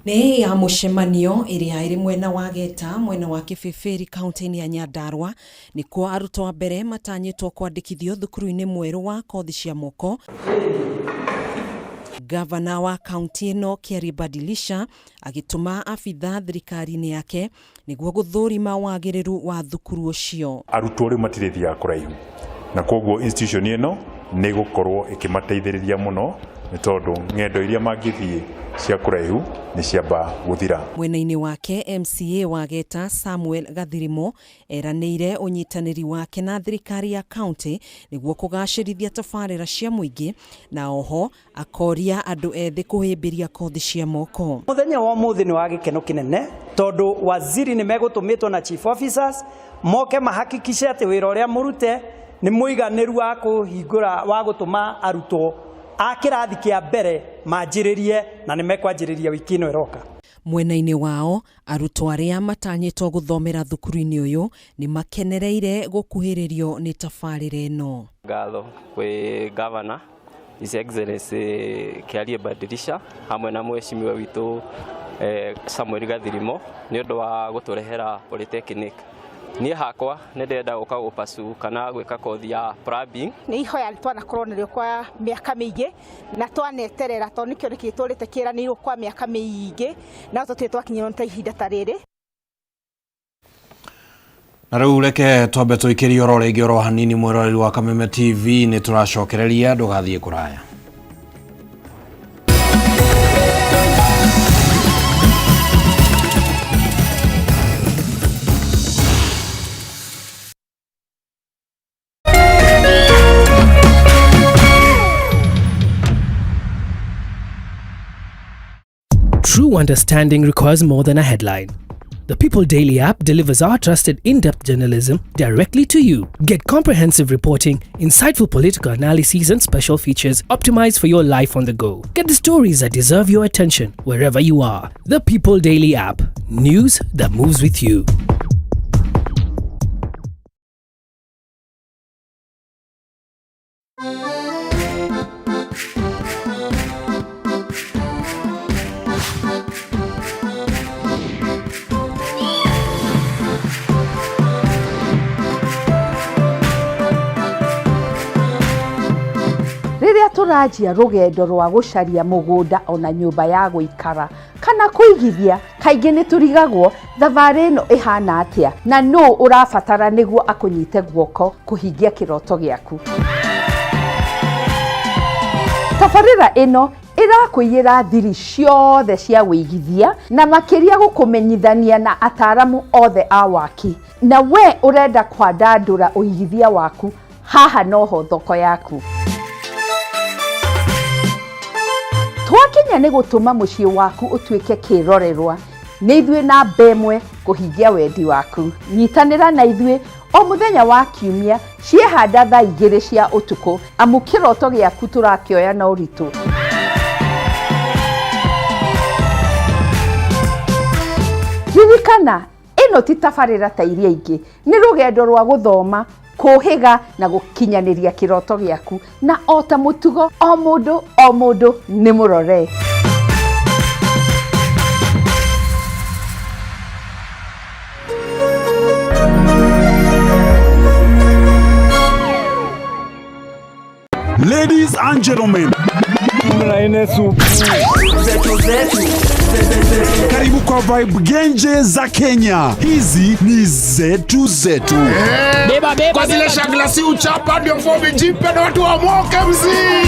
Nĩ ya mũcemanio ĩrĩa ĩrĩ mwena wa Geta mwena wa Gĩbĩbĩri kaunti-inĩ ya Nyandarua nĩkuo arutwo a mbere matanyĩtwo kwandĩkithio thukuru-inĩ mwerũ wa kothi cia moko. Gavana wa kaunti ĩno Kerry Badilisha agĩtũma abitha thirikari-inĩ yake nĩguo gũthũrima wagĩrĩru wa thukuru ũcio. Arutwo rĩu matirĩthiaga kũraihu na koguo institution ĩno nĩ gũkorwo ĩkĩmateithĩrĩria mũno nĩ tondũ ng'endo iria mangĩthiĩ cia kũraihu nĩ ciamba gũthira. Mwena-inĩ wake MCA wa Geta Samuel Gathirimo eranĩire ũnyitanĩri wake na thirikari ya kaunti nĩguo kũgacĩrithia tabarĩra cia mũingĩ na oho akoria andũ ethĩ kũhĩmbĩria kothi cia moko. Mũthenya wa ũmũthĩ nĩ wa gĩkeno kĩnene tondũ waziri nĩ megũtũmĩtwo na chief officers moke mahakikishe atĩ wĩra ũrĩa mũrute nĩ mũiganĩru wa kũhingũra wa gũtũma arutwo a kĩrathi kĩa mbere manjĩrĩrie na nĩ mekwanjĩrĩria wiki ĩno ĩroka. Mwena-inĩ wao arutwo arĩa matanyĩtwo gũthomera thukuru-inĩ ũyũ nĩ makenereire gũkuhĩrĩrio nĩ tabarĩra ĩno. Ngatho kwĩ Governor His Excellency Kerry Badilisha hamwe na mheshimiwa witũ Samuel Gathirimo nĩ ũndũ wa gũtũrehera polytechnic. Niĩ hakwa nĩ ndenda gũka gũpasu kana gwĩka kothi ya plumbing. Nĩ ihoya twanakorwo narĩo kwa mĩaka mĩingĩ na twaneterera tondũ nĩkĩo nĩkĩ tũrĩte kĩranĩirwo kwa mĩaka mĩingĩ na tũtũĩ twakinyĩrwo nĩ ihinda ta rĩrĩ. Na rĩu reke twambe tũikĩrie oro rĩngĩ oro hanini mwĩroreri wa Kameme TV nĩ tũracokereria ndũgathiĩ kũraya. True understanding requires more than a headline. The People Daily app delivers our trusted in-depth journalism directly to you. Get comprehensive reporting, insightful political analyses and special features optimized for your life on the go. Get the stories that deserve your attention wherever you are. The People Daily app. News that moves with you. Rĩrĩa tũranjia rũgendo rwa gũcaria mũgũnda ona nyũmba ya gũikara kana kũigithia, kaingĩ nĩ tũrigagwo thabarĩ ĩno ĩhana atĩa na nũ ũrabatara nĩguo akũnyite guoko kũhingia kĩroto gĩaku. Tabarĩra ĩno ĩrakũiyĩra thiri ciothe cia wĩigithia na makĩria gũkũmenyithania na ataaramu othe a waki. Na we ũrenda kwandandũra ũigithia waku, haha noho thoko yaku. Twakinya nĩ gũtũma mũciĩ waku ũtuĩke kĩrorerwa. Nĩ ithuĩ na mbemwe kũhingia wendi waku. Nyitanĩra na ithuĩ o mũthenya wa kiumia ciehanda thaa 2 cia ũtukũ, amu kĩroto gĩaku tũrakĩoya na ũritũ. Ririkana, ĩno ti tabarĩra ta iria ingĩ. Nĩ rũgendo rwa gũthoma, kũhĩga na gũkinyanĩria kĩroto gĩaku, na o ta mũtugo o mũndũ nĩ mũrore. Ladies and gentlemen, 14 supu. Karibu kwa vibe genje za Kenya. Hizi ni zetu. Beba kwa zile shaglasi uchapa ndio fomi jipe na watu wa moke mzee.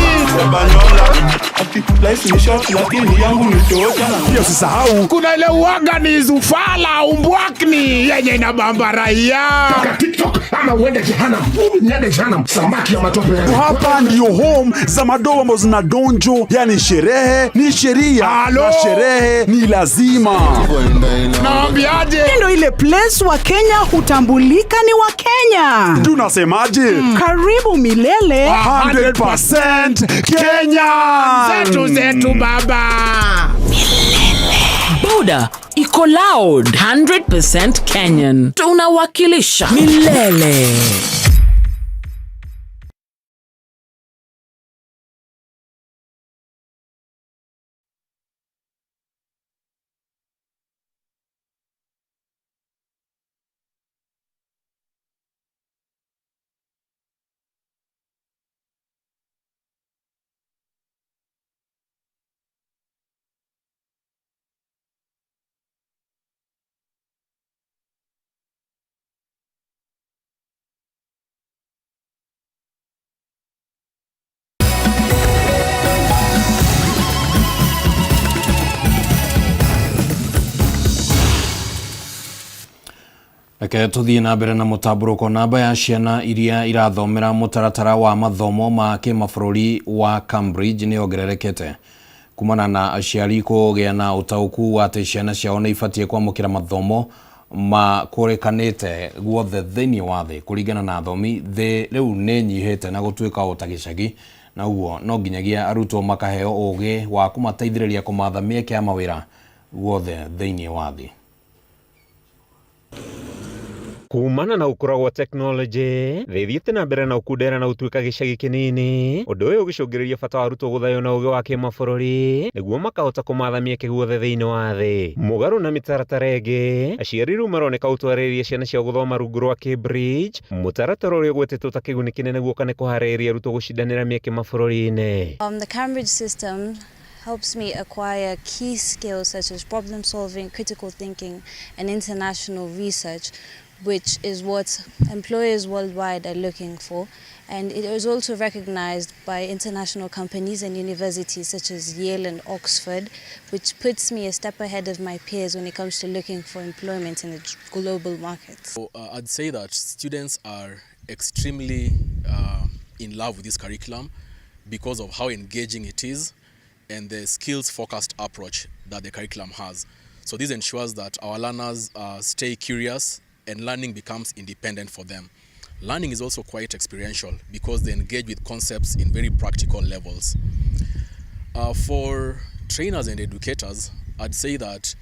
Life ni short lakini yangu ni tocha. Pia usisahau kuna ile uaga ni zufala umbwakni yenye na bamba raia. Toka TikTok ama uende jehanamu. Niende jehanamu samaki ya matope. Hapa ndio home za madoa ambazo zina donjo, yani sherehe ni sheria na sherehe ni lazima. Naambiaje? Ndio ile place wa Kenya hutambulika ni wa Kenya. Tunasemaje? Karibu milele 100% Kenya. Zetu baba. Boda iko loud 100% Kenyan. Tunawakilisha milele. Reke tuthie na mbere na mutamburuko. Namba ya ciana iria irathomera mutaratara wa mathomo ma kimabũrũri wa Cambridge ni ongererekete kumana na aciari kũgĩa na ũtaũku wa atĩ ciana ciao nĩ ibatie kwamũkĩra mathomo ma kũrĩkanĩte guothe thĩinĩ wa thĩ. Kũringana na athomi, thĩ rĩu nĩ nyihĩte na gũtuĩka o ta gĩcagi, na ũguo no nginyagia arutwo makaheo ũgĩ wa kũmateithĩrĩria kũmatha mĩeke ya mawĩra guothe thĩinĩ wa thĩ. Kumana na ukura gwa technology, thithiĩte na mbere na ukundera na utuĩka gĩcagi kĩnini. Ũndũ ũyũ ũgĩcũngĩrĩria bata wa arutwo gũthaywo na ũgĩ wa kĩmabũrũri nĩguo makahota kũmatha mĩeke guothe thĩinĩ wa thĩ. Mũgarũ na mĩtaratara ĩngĩ, aciari rĩu maroneka gũtwarĩrĩria ciana ciao gũthoma rungu rwa Cambridge, mũtaratara ũrĩa ũgwetetwo ta kĩguni kĩnene guoka nĩ kũharĩrĩria arutwo gũcindanĩra mĩeke mabũrũri-inĩ. The Cambridge system helps me acquire key skills such as problem solving, critical thinking, and international research, which is what employers worldwide are looking for. And it is also recognized by international companies and universities such as Yale and Oxford, which puts me a step ahead of my peers when it comes to looking for employment in the global markets. So, I'd say that students are extremely in love with this curriculum because of how engaging it is and the skills-focused approach that the curriculum has. So this ensures that our learners stay curious and learning becomes independent for them. Learning is also quite experiential because they engage with concepts in very practical levels. For trainers and educators, I'd say that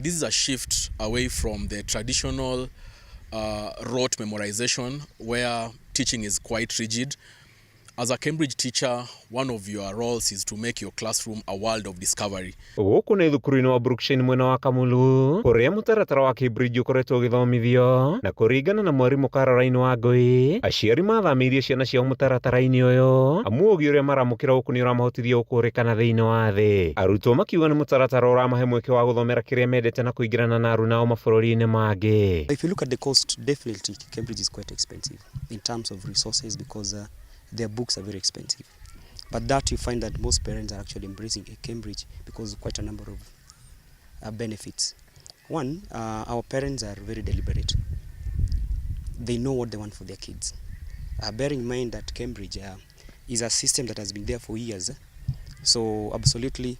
this is a shift away from the traditional rote memorization where teaching is quite rigid. As a Cambridge teacher, one of your roles is to make your classroom a world of discovery. Gũkũ nĩ thukuru-inĩ wa Brookshire mwena wa Kamulu, kũrĩa mũtaratara wa Cambridge ũkoretwo ũgĩthomithio, na kũringana na mwarimũ Caroline Wangui, aciari mathamĩirie ciana ciao mũtaratara-inĩ ũyũ, amu ũgĩ ũrĩa maramũkĩra gũkũ nĩ ũramahotithia gũkũrĩkana thĩinĩ wa thĩ. Arutwo makiuga nĩ mũtaratara ũramahe mweke wa gũthomera kĩrĩa mendete na kũingĩrana na aruna ao mabũrũri-inĩ mangĩ. If you look at the cost, definitely Cambridge is quite expensive in terms of resources because their books are very expensive. But that you find that most parents are actually embracing Cambridge because of quite a number of benefits. One, our parents are very deliberate. They know what they want for their kids. Bearing in mind that Cambridge is a system that has been there for years. So absolutely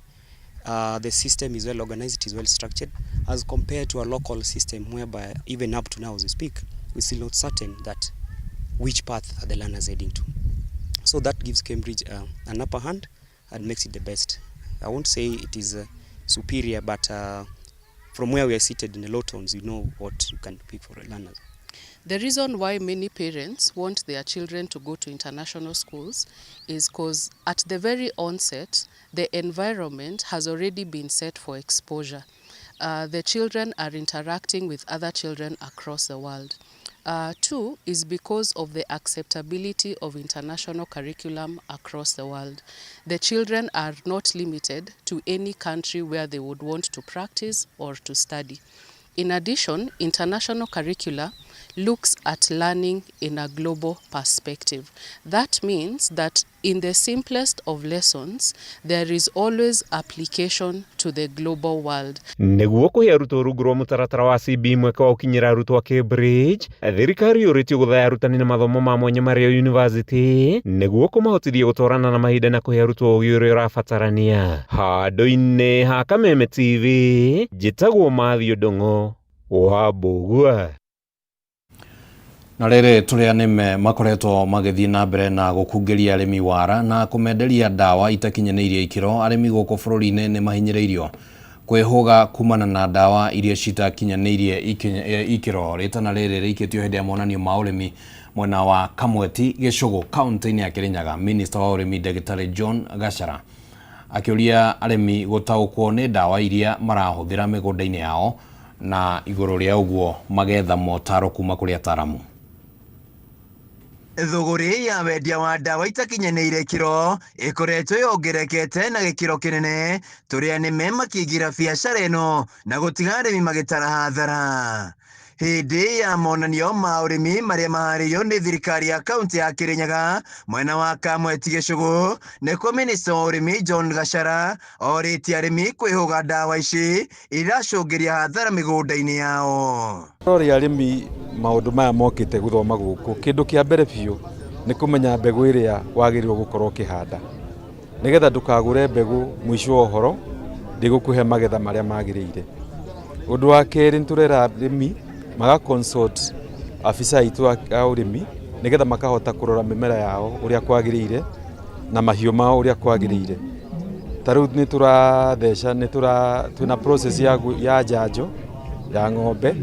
the system is well organized, it is well structured as compared to a local system whereby even up to now as we speak, we're still not certain that which path are the learners heading to. So that gives Cambridge an upper hand and makes it the best. I won't say it is superior, but from where we are seated in the low tones, you know what you can pick for learners. The reason why many parents want their children to go to international schools is because at the very onset, the environment has already been set for exposure. The children are interacting with other children across the world. Two is because of the acceptability of international curriculum across the world. The children are not limited to any country where they would want to practice or to study. In addition, international curricula looks at learning in a global perspective. That means that in the simplest of lessons, there is always application to the global world. Nĩguo kũhe arutwo rungu rwa mũtaratara wa CB mweka wa ũkinyĩra arutwo a Cambridge, thirikari yũrĩtio gũthaya arutani na mathomo ma mwanya marĩ o yunivasĩtĩ nĩguo kũmahotithia gũtwarana na mahinda na kũhe arutwo ũgĩ ũrĩa ũrabatarania. Handũ-inĩ ha Kameme TV, njĩtagwo Matthew Ndung'u wa Mbũgua. Na rĩrĩ tũrĩa nĩme makoretwo magĩthiĩ na mbere na gũkungĩria arĩmi wara na kũmenderia ndawa itakinyanĩirie ikĩro. Arĩmi gũkũ bũrũri-inĩ nĩ mahinyĩrĩirio kwĩhũga kumana na ndawa iria citakinyanĩirie ikĩro. Rĩtana rĩrĩ rĩikĩtio hĩndĩ ya monanio ma ũrĩmi mwena wa Kamweti Gĩcũgũ kaunti-inĩ ya Kĩrĩnyaga. Minista wa ũrĩmi Ndagĩtarĩ John Gachara akĩũria arĩmi gũtaũkwo nĩ ndawa iria marahũthĩra mĩgũnda-inĩ yao na igũrũ rĩa ũguo magetha motaro kuma kũrĩ ataaramu. Thũgũrĩ ya wendia wa ndawa itakinyanĩire ikĩro ĩkoretwo yongerekete na gĩkĩro kĩnene, tũrĩa nĩme makĩingĩra biacara ĩno na gũtiga arĩmi magĩtara hathara. Hĩndĩ ya monanio ma ũrĩmi marĩa maharĩirio nĩ thirikari ya kaunti ya Kĩrĩnyaga mwena wa Kamweti Gĩcũgũ, nĩkuo minista wa ũrĩmi John Gachara orĩtie arĩmi kwĩhũga ndawa ici iracũngĩria hathara mĩgũnda-inĩ yao. Rori arĩmi maũndũ maya mokĩte gũthoma gũkũ, kĩndũ kĩa mbere biũ nĩ kũmenya mbegũ ĩrĩa wagĩrĩirwo gũkorwo ũkĩhanda, nĩgetha ndũkagũre mbegũ mũico wa ũhoro ndĩgũkũhe magetha marĩa magĩrĩire. Ũndũ wa kerĩ nĩ tũrera arĩmi consult afisa aitũ a ũrĩmi nĩgetha makahota kũrora mĩmera yao ũrĩa kwagĩrĩire na mahiũ mao ũrĩa kwagĩrĩire. Tarĩu nĩ tũratheca twĩna process ya njanjo ya ng'ombe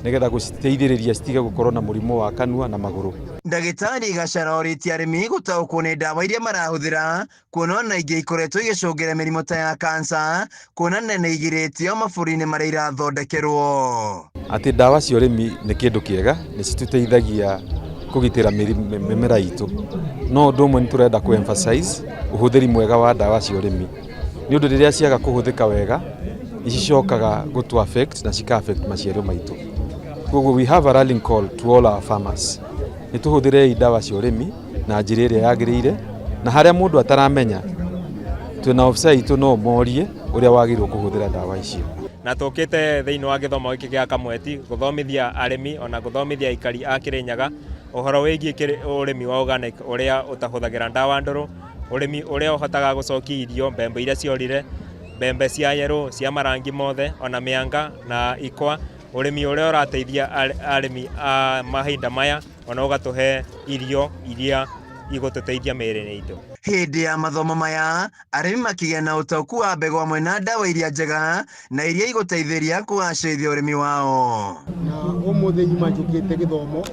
nĩgetha gũciteithĩrĩria citige gũkorwo na mũrimũ wa kanua na magũrũ. Ndagĩtarĩ Gachara orĩtie arĩmi gũtaũkwo nĩ ndawa iria marahũthĩra, kuona na ingĩ ikoretwo igĩcũngĩra mĩrimũ ta ya kansa, kuona na igĩrĩtio mabũrũri-inĩ marĩa irathondekerwo. Atĩ ndawa cia ũrĩmi nĩ kĩndũ kĩega, nĩ citũteithagia kũgitĩra mĩmera itũ. No ũndũ ũmwe nĩ tũrenda emphasize ũhũthĩri mwega wa ndawa cia ũrĩmi. Nĩ ũndũ rĩrĩa ciaga kũhũthĩka wega, icicokaga gũtũ affect na cika affect maciaro maitũ. Koguo we have a rallying call to all our farmers. Nĩ tũhũthĩre ndawa cia ũrĩmi na njĩra ĩrĩa yagĩrĩire, na harĩa mũndũ ataramenya twĩna ofisa itũ no morie ũrĩa wagĩrĩirwo kũhũthĩra ndawa icio. Na tũkĩte thĩinĩ wa gĩthomo gĩkĩ gĩa Kamweti gũthomithia arĩmi ona gũthomithia aikari a Kĩrĩnyaga ũhoro wĩgiĩ ũrĩmi wa organic ũrĩa ũtahũthagĩra ndawa ndũrũ, ũrĩmi ũrĩa ũhotaga gũcokia irio, mbembe iria ciorire, mbembe cia yerũ, cia marangi mothe, ona mĩanga na ikwa, ũrĩmi ũrĩa ũrateithia arĩmi a mahinda maya ona ũgatũhe irio iria igũtũteithia mĩĩrĩ-inĩ itũ. Hĩndĩ ya mathomo maya arĩmi makĩgĩa na ũtaũku wa mbegũ hamwe na ndawa iria njega na iria igũteithĩria kũgacĩrithia ũrĩmi wao. Na ũmũthĩ nyuma njũkĩte gĩthomo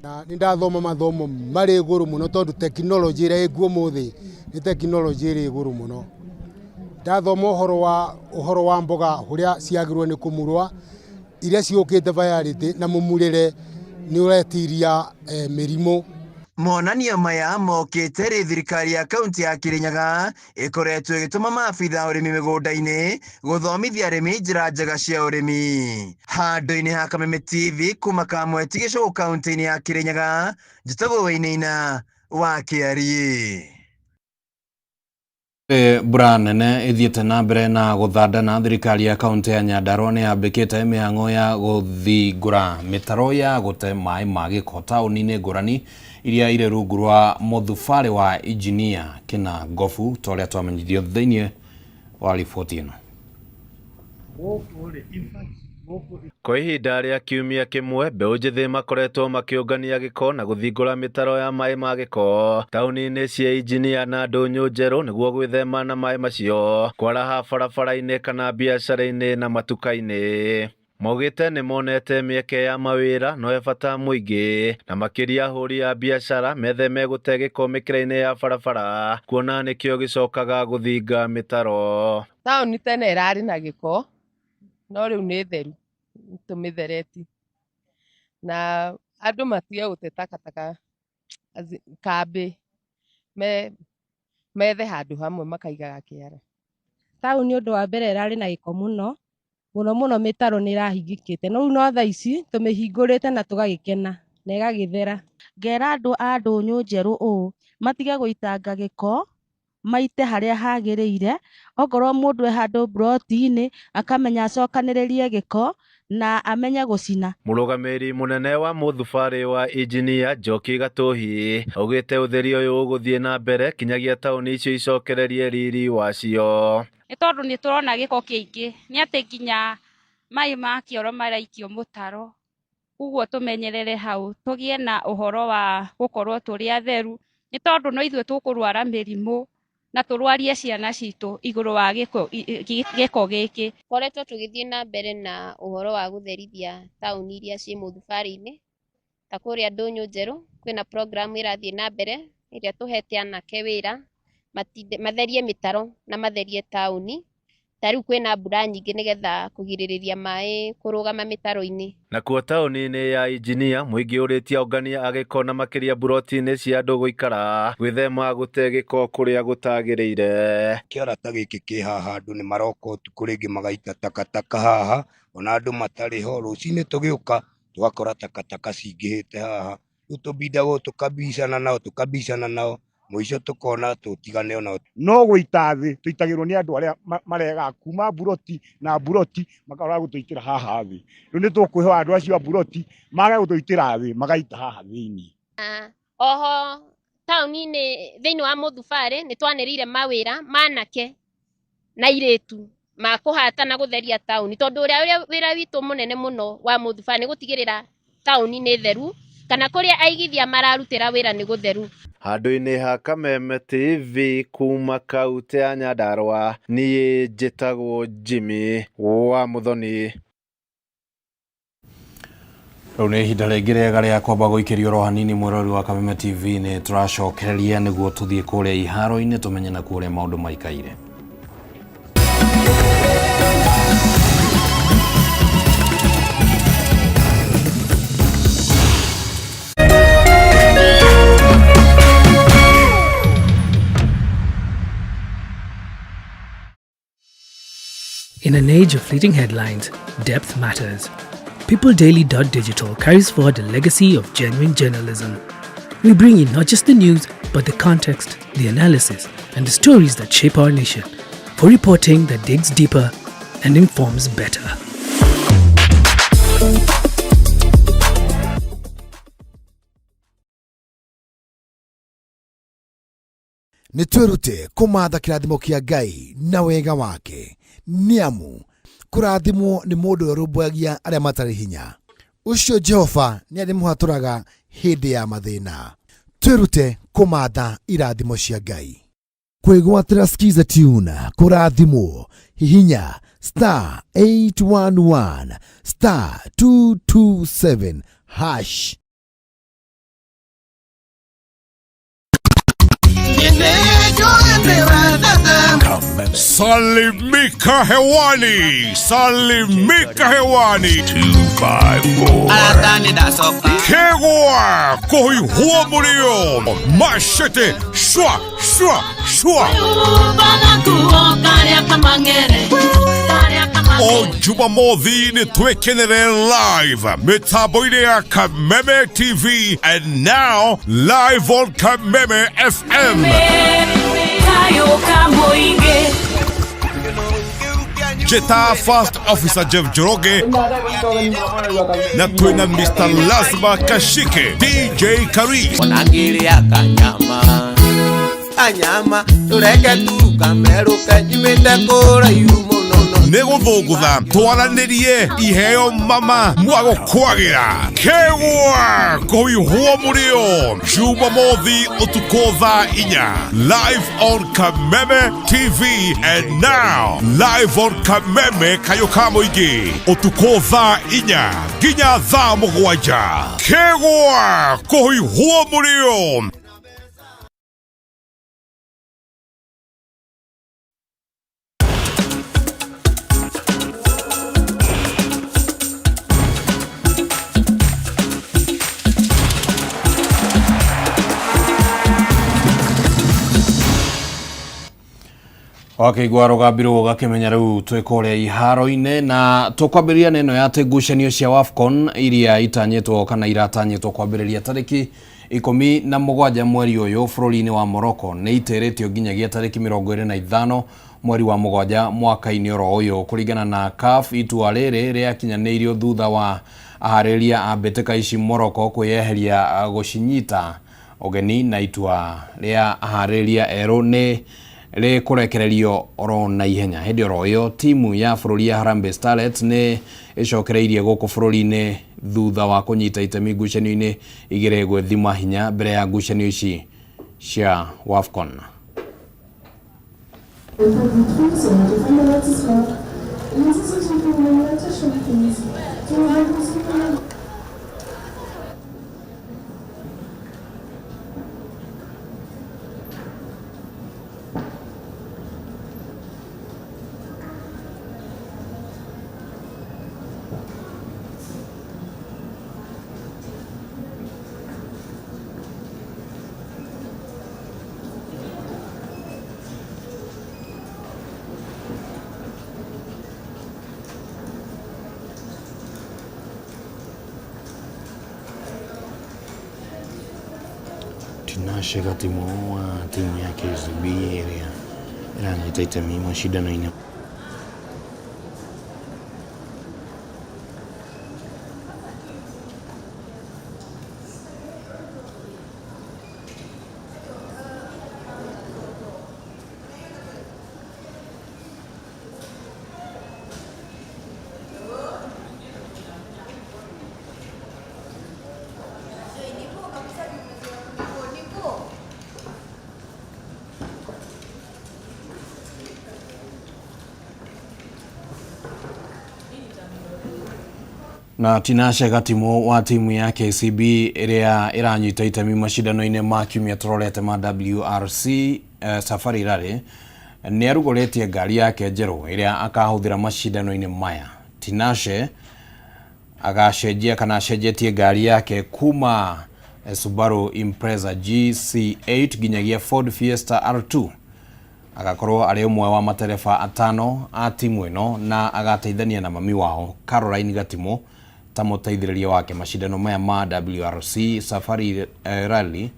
na nĩ ndathoma mathomo marĩ igũrũ mũno, tondũ tekinoronjĩ ĩrĩa ĩkuo ũmũthĩ nĩ tekinoronjĩ ĩrĩ igũrũ mũno. Ndathoma ũhoro wa mboga ũrĩa ciagĩrĩirwo nĩ kũmurwa, iria ciũkĩte variety na mũmurĩre nĩ ũretiria mĩrimũ. Monanio maya mokĩte rĩ thirikari ya kaunti ya Kĩrĩnyaga ĩkoretwo ĩgĩtũma maabitha ũrĩmi mĩgũnda-inĩ gũthomithia arĩmi njĩra njega cia ũrĩmi. Handũ-inĩ ha Kameme TV kuma Kamweti Gĩcũgũ kaunti-inĩ ya Kĩrĩnyaga, njĩtagwo Wainaina wa Kĩarie. Mbura nene ĩthiĩte na mbere na gũthandana. Thirikari ya kaunti ya Nyandarua nĩ yambĩkĩte mĩhang'o ya gũthingũra mĩtaro ya gũte maĩ ma gĩko taũni-inĩ ngũrani iria irĩ rungu rwa mũthubarĩ wa injinia Kĩna Ngobu, ta ũrĩa twamenyithio thĩinĩ wa riboti ĩno. Kwa ihinda rĩa kiumia kĩmwe, mbeũ njĩthĩ makoretwo makĩũngania gĩko na gũthingũra mĩtaro ya maĩ ma gĩko taũni-inĩ cia injinia na Ndũnyũ njerũ nĩguo gwĩthema na maĩ macio kwaraha barabara-inĩ kana biacara-inĩ na matuka-inĩ. Maugĩte nĩ monete mĩeke ya mawĩra no he bata mũingĩ, na makĩria ahũri a biacara metheme gũte gĩko mĩkĩra-inĩ ya barabara, kuona nĩkĩo gĩcokaga gũthinga mĩtaro. Taũni tene ĩrarĩ na gĩko no rĩu nĩ theru, tũmĩthereti na andũ matige gũte takataka kambĩ methe handũ hamwe makaigaga kĩara. Taũni ũndũ wa mbere ĩrarĩ na gĩko mũno mũno mĩtaro nĩ ĩrahingĩkĩte, no rĩu no thaa ici tũmĩhingũrĩte na tũgagĩkena na ĩgagĩthera. Ngera andũ a Ndũnyũ Njerũ ũũ matige gũitanga gĩko, maite harĩa hagĩrĩire. Okorwo mũndũ e handũ broti-inĩ akamenya acokanĩrĩrie gĩko na amenye gũcina. Mũrũgamĩrĩri mũnene wa mũthubarĩ wa injinia Njoki Gatũhi augĩte ũtheri ũyũ ũgũthiĩ na mbere kinyagia taũni icio icokererie riri wacio. Nĩ tondũ nĩ tũrona gĩko kĩingĩ, nĩ atĩ nginya maĩ ma kĩoro maraikio mũtaro. Ũguo tũmenyerere hau, tũgĩe na ũhoro wa gũkorwo tũrĩ atheru, nĩ tondũ no ithuĩ tũkũrwara mĩrimũ na tũrwarie ciana citũ igũrũ wa gĩko gĩkĩ. Koretwo tũgĩthiĩ na mbere na ũhoro wa gũtherithia taũni iria ciĩ mũthubarĩ-inĩ, ta kũrĩa Ndũnyũ Njerũ kwĩna program ĩrathiĩ na mbere ĩrĩa tũhete anake wĩra matherie mĩtaro na matherie taũni. Ta rĩu kwĩna mbura nyingĩ nĩgetha kũgirĩrĩria maĩ kũrũgama mĩtaro-inĩ. Nakuo taũni-inĩ ya injinia mũingĩ ũrĩtie aũngania a gĩko na makĩria buroti-inĩ cia andũ gũikara gwĩthema gũte gĩko kũrĩa gũtagĩrĩire. Kĩara ta gĩkĩ kĩ haha andũ nĩ maroka ũtukũ rĩngĩ magaita takataka haha, ona andũ matarĩ ho. Rũcinĩ tũgĩũka tũgakora takataka cingĩhĩte haha, rĩu tũbindagwo tũkabicana nao mũico tukona tutigane ona no gũita thĩ tũitagĩrwo nĩ andũ arĩa marega kuma buroti na buroti makara gũtũitĩra haha thĩ. Rĩu nĩ tũkwĩhoa andũ acio a buroti maga gũtũitĩra thĩ magaita haha thĩinĩ. Oho taũni-inĩ thĩinĩ wa mũthubarĩ nĩ twanĩrĩire mawĩra manake na irĩtu ma kũhata na gũtheria taũni, tondũ ũrĩa wĩra witũ mũnene mũno wa mũthubarĩ nĩ gũtigĩrĩra taũni nĩ theru, kana kũrĩa aigithia mararutĩra wĩra nĩ gũtheru. Handũ-inĩ ha Kameme TV kuma kaũntĩ ya Nyandarua, niĩ njĩtagwo Jimmy wa Muthoni. Rĩu nĩ ihinda rĩngĩ rĩega rĩa kwamba gũikĩrio oro hanini mwĩrori wa Kameme TV. Nĩ tũracokereria nĩguo tũthiĩ kũrĩa iharo-inĩ tũmenye na kũrĩa maũndũ maikaire. In an age of fleeting headlines, depth matters. PeopleDaily.digital carries forward a legacy of genuine journalism. We bring in not just the news, but the context, the analysis, and the stories that shape our nation, for reporting that digs deeper and informs better. Nitwerute kumatha kirathimo kia Ngai na wega wake. Niamu kurathimwo ni mundu urumbagia aria matari hinya. Ucio Jehova ni ari muhaturaga hindi ya mathina. Twerute kumatha irathimo cia Ngai. Kwigwatira skiza tune kurathimwo hihinya *811 *227 hash. Salimika hewani, salimika hewani 254 Kegwa koi huo mulio mashete shwa shwa shwa O Jumamothi ni twekenere live mitambo-inĩ ya Kameme TV and now live on Kameme FM. Jeta First Officer Jeff Joroge na twina Mr. Lazima Kashike DJ Karis Kanyama tureke tu kameruke nyimite kura yumo Negothogutha twaranĩrie iheo mama mwago kwagira Kegwa kuihua murio Jumamothi utuko thaa 4 live on Kameme TV and now live on Kameme Kayoka Muingi utuko thaa 4 nginya thaa 7 Kegwa kuihua murio. Wakaigua rugambirwo gakimenya riu twikoria iharo-ine na tukwambĩrĩria neno ya atĩ ngucanio cia WAFCON iria itanyĩtwo kana iratanyĩtwo kwambĩrĩria tarĩki 17 mweri ũyũ bũrũri-inĩ wa Morocco nĩ itĩrĩtio nginyagia tarĩki 25 mweri wa mũgwanja mwaka-inĩ oro ũyũ kũringana na CAF. Itua rĩrĩ rĩakinyanĩirio thutha wa aharĩria a mbĩtĩka ici Morocco kwĩyeheria gũcinyita ũgeni, na itua rĩa aharĩria erũ nĩ rĩkũrekererio oro na ihenya. Hĩndĩ oro ĩyo timu ya bũrũri ya Harambee Starlets nĩ ĩcokereirie gũkũ bũrũri-inĩ thutha wa kũnyita itemi ngucanio-inĩ igĩrĩ gwĩthima hinya mbere ya ngucanio ici cia WAFCON. Tinashe Gatimo wa timu ya KCB ĩrĩa ĩranyita itemi mashindano-inĩ. Na Tinashe Gatimo wa timu ya KCB ĩrĩa ĩranyita itemi mashindano-inĩ ma kiumia tũrorete ma WRC Safari Rally nĩ arugũrĩtie ngari yake njerũ ĩrĩa akahũthĩra mashindano-inĩ maya. Tinashe agacenjia kana acenjetie ngari yake kuma Subaru Impreza GC8 nginyagia Ford Fiesta R2. Agakorwo arĩ ũmwe wa matereba atano a timu ĩno na agateithania na mami wao Caroline Gatimo ta mũteithĩrĩria wake. Mashindano maya ma WRC Safari Rally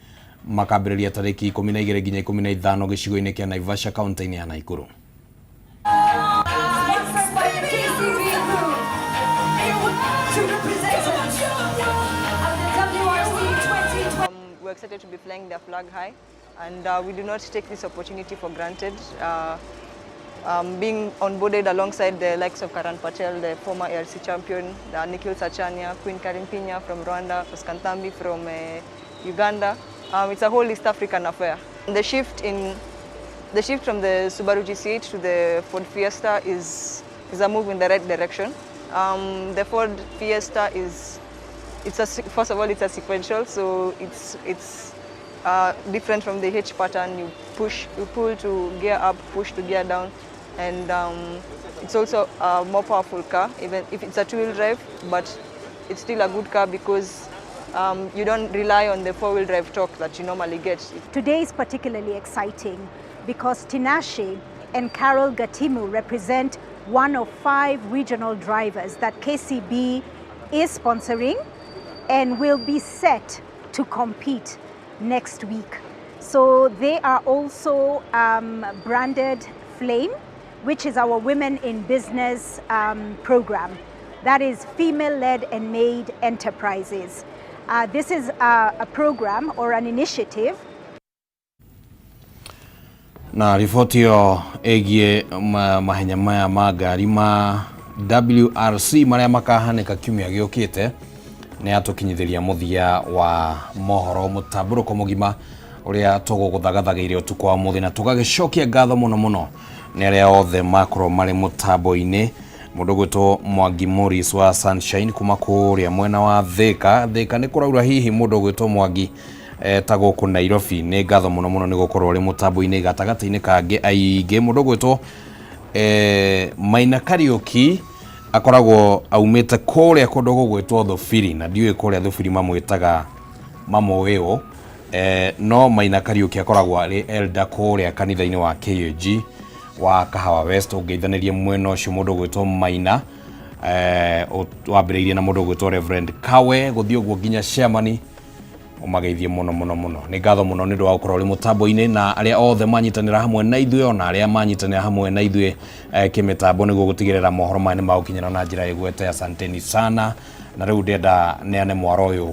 makambĩrĩria tarĩki 12 nginya 15 gĩcigo-inĩ kĩa Naivasha kaunti-inĩ ya Nakuru. We're excited to be flying their flag high, and we do not take this opportunity for granted. Being onboarded alongside the likes of Karan Patel, the former ARC champion, Nikhil Sachania, Queen Karin Pinya from Rwanda, Oscar Ntambi from Uganda. It's a whole East African affair. The shift from the Subaru GC8 to the Ford Fiesta is a move in the right direction. The Ford Fiesta first of all, it's a sequential, so it's different from the H pattern. You pull to gear up, push to gear down, and it's also a more powerful car, even if it's a two-wheel drive, but it's still a good car because you don't rely on the four-wheel drive torque that you normally get. Today is particularly exciting because Tinashe and Carol Gatimu represent one of 5 regional drivers that KCB is sponsoring and will be set to compete next week. So they are also branded Flame, which is our Women in Business program. That is female-led and made enterprises. This is a program or an initiative. Na ripoti yo ĩgiĩ mahenya maya ma ngari ma WRC marĩa makahanĩka kiumia gĩũkĩte nĩ atũkinyithĩria mũthia wa mohoro mũtambũrũko mũgima ũrĩa tũgũgũthagathageire ũtukũ wa mũthĩ, na tũgagĩcokia ngatho mũno nĩ arĩa othe makorwo marĩ mũtambo-inĩ. Mũndũ gwĩtwo Mwangi Morris wa Sunshine kuma kũrĩa mwena wa Thika nĩ kũraura hihi mũndũ gwĩtwo Mwangi ta gũkũ Nairobi. Nĩ ngatho mũno nĩ gũkorwo ũrĩ mũtambo-inĩ gatagatĩ-inĩ kangĩ aingĩ. Mũndũ gwĩtwo Maina Kariuki akoragwo aumĩte kũrĩa kũndũ gũgwĩtwo Thũbiri, na ndiũĩ kũrĩa Thũbiri mamwĩtaga mamũĩũ, no Maina Kariuki akoragwo arĩ elder kũrĩa kanitha-inĩ wa KAG wa Kahawa West ungeithanirie mwena ucio mundu gwitwo Maina wambiriirie na mundu gwitwo Reverend Kawe guthii uguo nginya Sherman umageithie muno ni ngatho muno ni ndu wa gukorwo ri mutambo-ini na aria othe manyitanira hamwe na ithuĩ ona aria manyitanira hamwe na ithuĩ kimitambo niguo gutigirira mohoro maya ni magukinyira na njira igwete. Asanteni sana na riu ndenda neane mwaro uyu